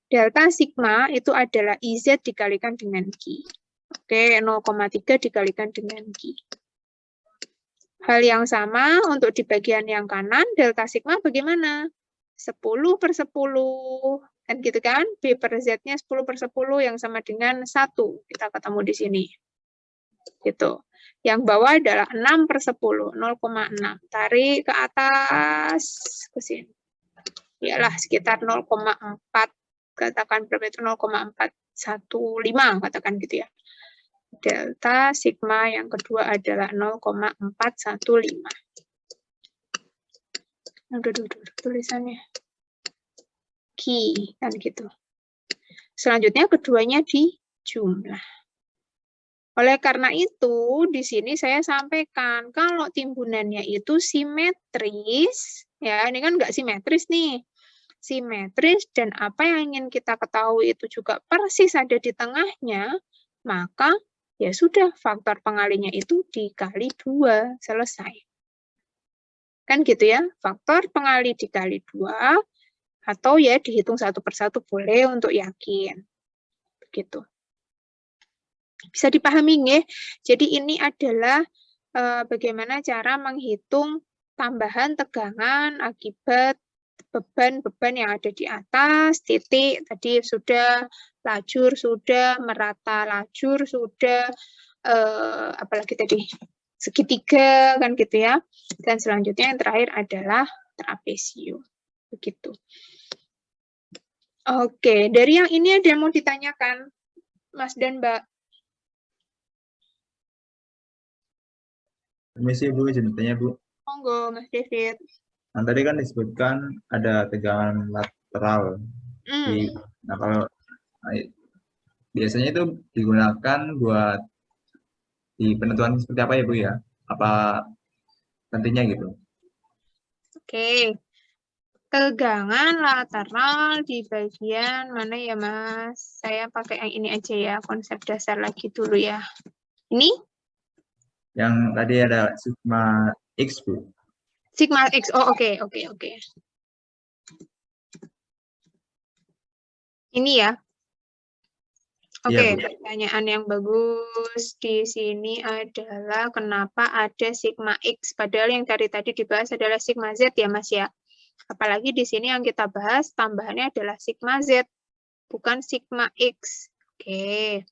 Delta sigma itu adalah IZ dikalikan dengan Q. Oke, 0,3 dikalikan dengan Q. Hal yang sama untuk di bagian yang kanan, delta sigma bagaimana? 10/10. Kan gitu kan? B per Z-nya 10/10 yang sama dengan 1. Kita ketemu di sini. Gitu. Yang bawah adalah 6/10, 0,6. Tarik ke atas, ke sini. Yalah, sekitar 0,4. Katakan berapa itu? 0,415, katakan gitu ya. Delta sigma yang kedua adalah 0,415. Udah tulisannya. Ki, kan gitu. Selanjutnya keduanya di jumlah. Oleh karena itu, di sini saya sampaikan kalau timbunannya itu simetris, ya ini kan nggak simetris nih. Simetris dan apa yang ingin kita ketahui itu juga persis ada di tengahnya, maka ya sudah faktor pengalinya itu dikali 2, selesai. Kan gitu ya, faktor pengali dikali 2, atau ya dihitung satu persatu boleh untuk yakin. Begitu. Bisa dipahami nggih? Jadi ini adalah bagaimana cara menghitung tambahan tegangan akibat beban-beban yang ada di atas, titik tadi sudah, lajur sudah, merata lajur sudah, apalagi tadi segitiga kan gitu ya. Dan selanjutnya yang terakhir adalah trapesium. Begitu. Oke, dari yang ini ada yang mau ditanyakan, Mas dan Mbak? Permisi Bu, izin bertanya Bu. Monggo, Mas David. Nah, tadi kan disebutkan ada tegangan lateral. Nah, kalau biasanya itu digunakan buat di penentuan seperti apa ya Bu ya? Apa nantinya gitu? Oke. Tegangan lateral di bagian mana ya, Mas? Saya pakai yang ini aja ya, konsep dasar lagi dulu ya. Ini? Yang tadi ada sigma X, Bu. Sigma X. Oh, oke. Ini ya. Oke, Iya, Bu. pertanyaan yang bagus di sini adalah kenapa ada sigma X, padahal yang dari tadi dibahas adalah sigma Z ya, Mas ya. Apalagi di sini yang kita bahas tambahannya adalah sigma Z, bukan sigma X. Oke.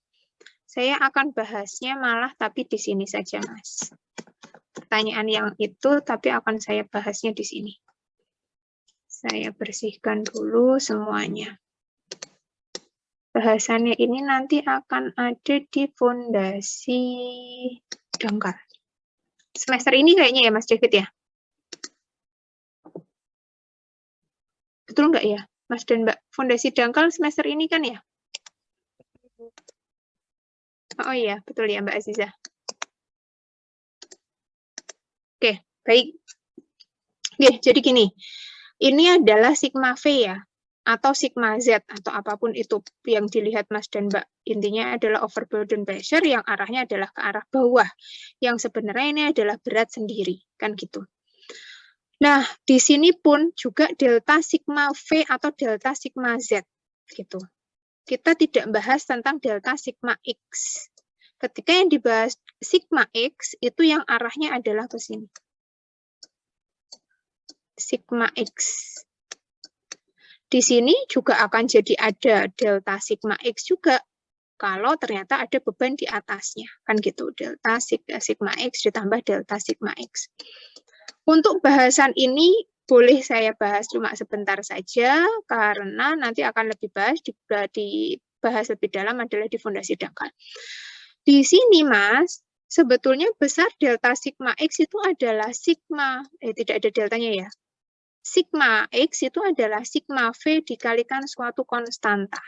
Saya akan bahasnya malah tapi di sini saja, Mas. Pertanyaan yang itu tapi akan saya bahasnya di sini. Saya bersihkan dulu semuanya. Bahasannya ini nanti akan ada di fondasi dangkal. Semester ini kayaknya ya, Mas David ya? Betul nggak ya, Mas dan Mbak? Fondasi dangkal semester ini kan ya? Oh iya, betul ya Mbak Aziza. Oke, baik. Oke, jadi gini. Ini adalah sigma V ya, atau sigma Z, atau apapun itu yang dilihat Mas dan Mbak. Intinya adalah overburden pressure yang arahnya adalah ke arah bawah. Yang sebenarnya ini adalah berat sendiri, kan gitu. Nah, di sini pun juga delta sigma V atau delta sigma Z, gitu. Kita tidak bahas tentang delta sigma X. Ketika yang dibahas sigma X, itu yang arahnya adalah ke sini. Sigma X. Di sini juga akan jadi ada delta sigma X juga, kalau ternyata ada beban di atasnya. Kan gitu, delta sigma X ditambah delta sigma X. Untuk bahasan ini, boleh saya bahas cuma sebentar saja, karena nanti akan lebih dibahas lebih dalam adalah di fondasi dangkal. Di sini, Mas, sebetulnya besar delta sigma X itu adalah sigma, tidak ada deltanya ya. Sigma X itu adalah sigma V dikalikan suatu konstanta.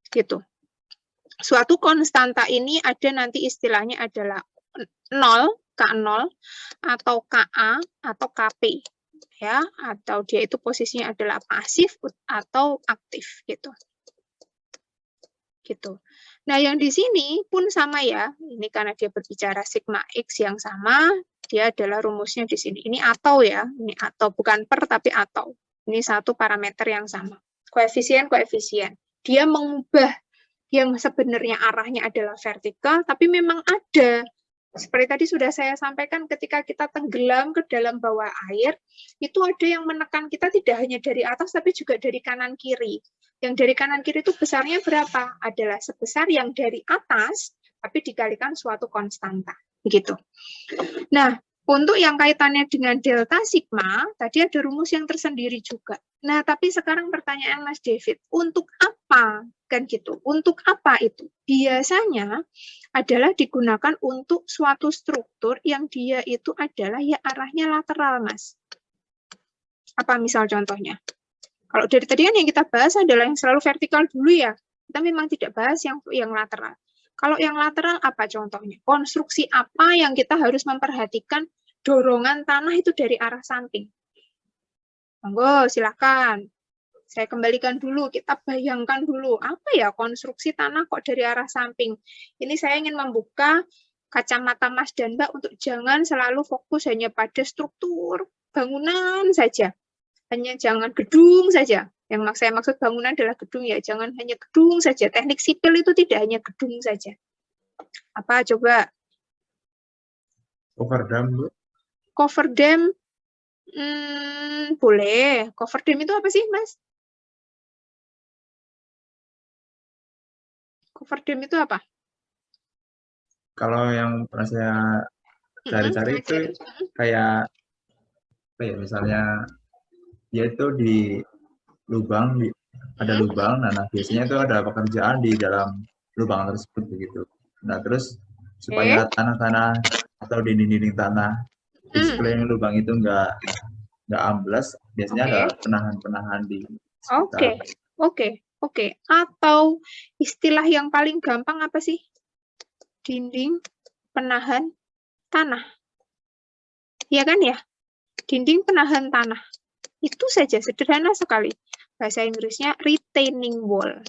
Gitu. Suatu konstanta ini ada nanti istilahnya adalah 0, K0, atau KA, atau KP. Ya, atau dia itu posisinya adalah pasif atau aktif gitu. Gitu. Nah, yang di sini pun sama ya. Ini karena dia berbicara sigma X yang sama, dia adalah rumusnya di sini. Ini atau ya, ini atau bukan per tapi atau. Ini satu parameter yang sama. Koefisien. Dia mengubah yang sebenarnya arahnya adalah vertikal, tapi memang ada Seperti tadi sudah saya sampaikan, ketika kita tenggelam ke dalam bawah air, itu ada yang menekan kita tidak hanya dari atas, tapi juga dari kanan kiri. Yang dari kanan kiri itu besarnya berapa? Adalah sebesar yang dari atas, tapi dikalikan suatu konstanta. Begitu. Nah, untuk yang kaitannya dengan delta sigma, tadi ada rumus yang tersendiri juga. Nah, tapi sekarang pertanyaan Mas David, untuk apa? Kan gitu. Untuk apa itu? Biasanya adalah digunakan untuk suatu struktur yang dia itu adalah ya arahnya lateral, Mas. Apa misal contohnya? Kalau dari tadi kan yang kita bahas adalah yang selalu vertikal dulu ya. Kita memang tidak bahas yang lateral. Kalau yang lateral apa contohnya? Konstruksi apa yang kita harus memperhatikan dorongan tanah itu dari arah samping? Monggo, silakan. Saya kembalikan dulu, kita bayangkan dulu, apa ya konstruksi tanah kok dari arah samping? Ini saya ingin membuka kacamata Mas dan Mbak untuk jangan selalu fokus hanya pada struktur bangunan saja. Hanya jangan gedung saja. Yang saya maksud bangunan adalah gedung ya, jangan hanya gedung saja. Teknik sipil itu tidak hanya gedung saja. Apa coba? Cover dam, Bu. Cover dam, boleh. Cover dam itu apa sih, Mas? Cover dam itu apa? Kalau yang pernah saya cari-cari itu kayak apa ya, misalnya dia itu di lubang, ada lubang, nah biasanya itu ada pekerjaan di dalam lubang tersebut begitu. Nah terus supaya tanah-tanah atau dinding-dinding tanah di sekeliling lubang itu nggak amblas, biasanya ada penahan-penahan di sekitar. Oke. Atau istilah yang paling gampang apa sih? Dinding penahan tanah. Iya kan ya? Dinding penahan tanah. Itu saja, sederhana sekali. Bahasa Inggrisnya retaining wall.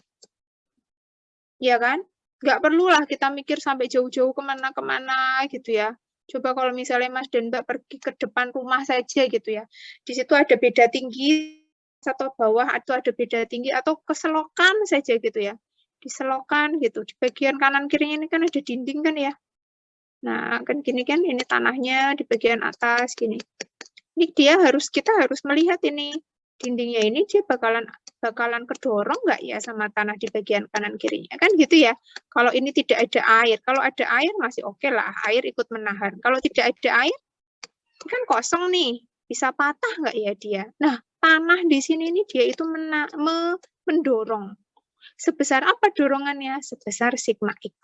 Iya kan? Nggak perlulah kita mikir sampai jauh-jauh kemana-kemana gitu ya. Coba kalau misalnya Mas dan Mbak pergi ke depan rumah saja gitu ya. Di situ ada beda tinggi atau bawah, atau ada beda tinggi, atau keselokan saja gitu ya. Diselokan gitu. Di bagian kanan kirinya ini kan ada dinding kan ya. Nah, kan gini kan, ini tanahnya di bagian atas gini. Ini kita harus melihat ini dindingnya ini dia bakalan kedorong nggak ya sama tanah di bagian kanan kirinya kan gitu ya. Kalau ini tidak ada air, kalau ada air masih oke lah, air ikut menahan. Kalau tidak ada air kan kosong nih, bisa patah nggak ya dia? Nah, tanah di sini ini dia itu mendorong. Sebesar apa dorongannya? Sebesar sigma X.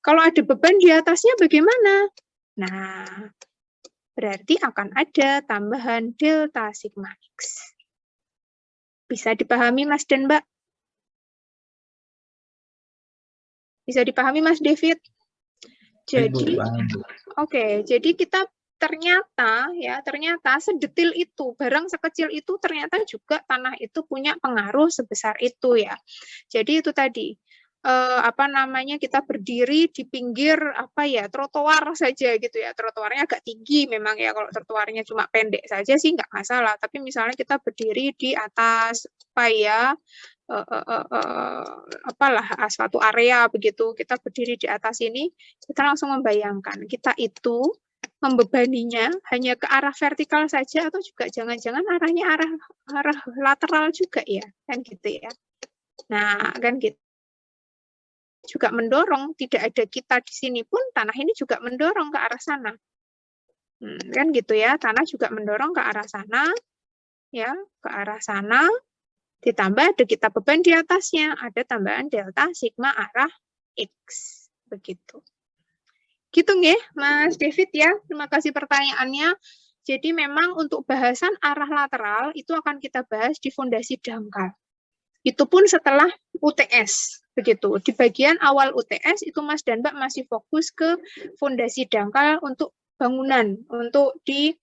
Kalau ada beban di atasnya bagaimana? Nah, berarti akan ada tambahan delta sigma X. Bisa dipahami Mas dan Mbak? Bisa dipahami Mas David? Jadi, jadi kita ternyata sedetil itu, barang sekecil itu ternyata juga tanah itu punya pengaruh sebesar itu ya. Jadi itu tadi, kita berdiri di pinggir trotoar saja gitu ya. Trotoarnya agak tinggi memang ya, kalau trotoarnya cuma pendek saja sih nggak masalah. Tapi misalnya kita berdiri di atas suatu area begitu, kita berdiri di atas ini, kita langsung membayangkan kita itu membebaninya hanya ke arah vertikal saja atau juga jangan-jangan arahnya arah lateral juga ya, kan gitu ya. Nah, kan gitu. Juga mendorong, tidak ada kita di sini pun tanah ini juga mendorong ke arah sana. Kan gitu ya, tanah juga mendorong ke arah sana, ya, ke arah sana. Ditambah ada kita beban di atasnya, ada tambahan delta sigma arah X. Begitu. Gitu nggih, Mas David ya. Terima kasih pertanyaannya. Jadi memang untuk bahasan arah lateral itu akan kita bahas di fondasi dangkal. Itu pun setelah UTS. Begitu. Di bagian awal UTS itu Mas dan Mbak masih fokus ke fondasi dangkal untuk bangunan, untuk di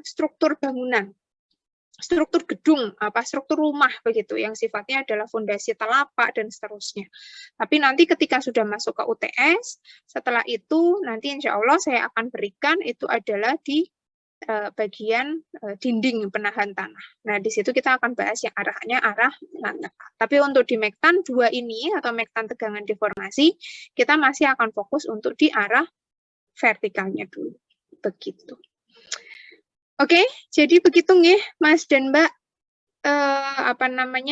struktur bangunan. Struktur gedung, struktur rumah begitu, yang sifatnya adalah fondasi telapak dan seterusnya. Tapi nanti ketika sudah masuk ke UTS, setelah itu nanti insya Allah saya akan berikan itu adalah di bagian dinding penahan tanah. Nah, di situ kita akan bahas yang arahnya arah nantek. Tapi untuk di Mektan 2 ini atau Mektan tegangan deformasi, kita masih akan fokus untuk di arah vertikalnya dulu. Begitu. Oke, jadi begitu nih Mas dan Mbak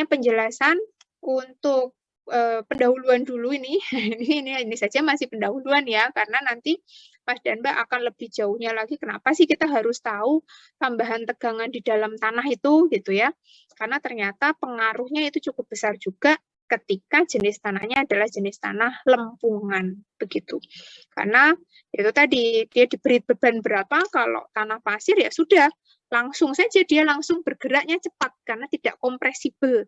penjelasan untuk pendahuluan dulu ini. ini saja masih pendahuluan ya, karena nanti Mas dan Mbak akan lebih jauhnya lagi kenapa sih kita harus tahu tambahan tegangan di dalam tanah itu gitu ya. Karena ternyata pengaruhnya itu cukup besar juga ketika jenis tanahnya adalah jenis tanah lempungan begitu. Karena itu tadi dia diberi beban berapa, kalau tanah pasir ya sudah langsung saja dia langsung bergeraknya cepat karena tidak kompresibel.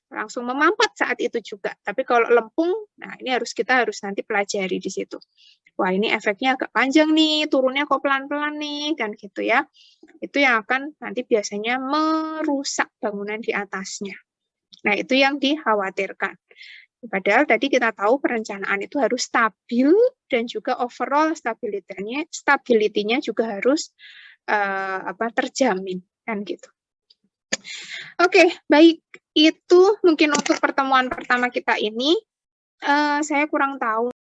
Langsung memampat saat itu juga. Tapi kalau lempung, nah ini kita harus nanti pelajari di situ. Wah, ini efeknya agak panjang nih, turunnya kok pelan-pelan nih, kan gitu ya. Itu yang akan nanti biasanya merusak bangunan di atasnya. Nah, itu yang dikhawatirkan. Padahal tadi kita tahu perencanaan itu harus stabil dan juga overall stability-nya juga harus terjamin, kan gitu. Oke, baik. Itu mungkin untuk pertemuan pertama kita ini. Saya kurang tahu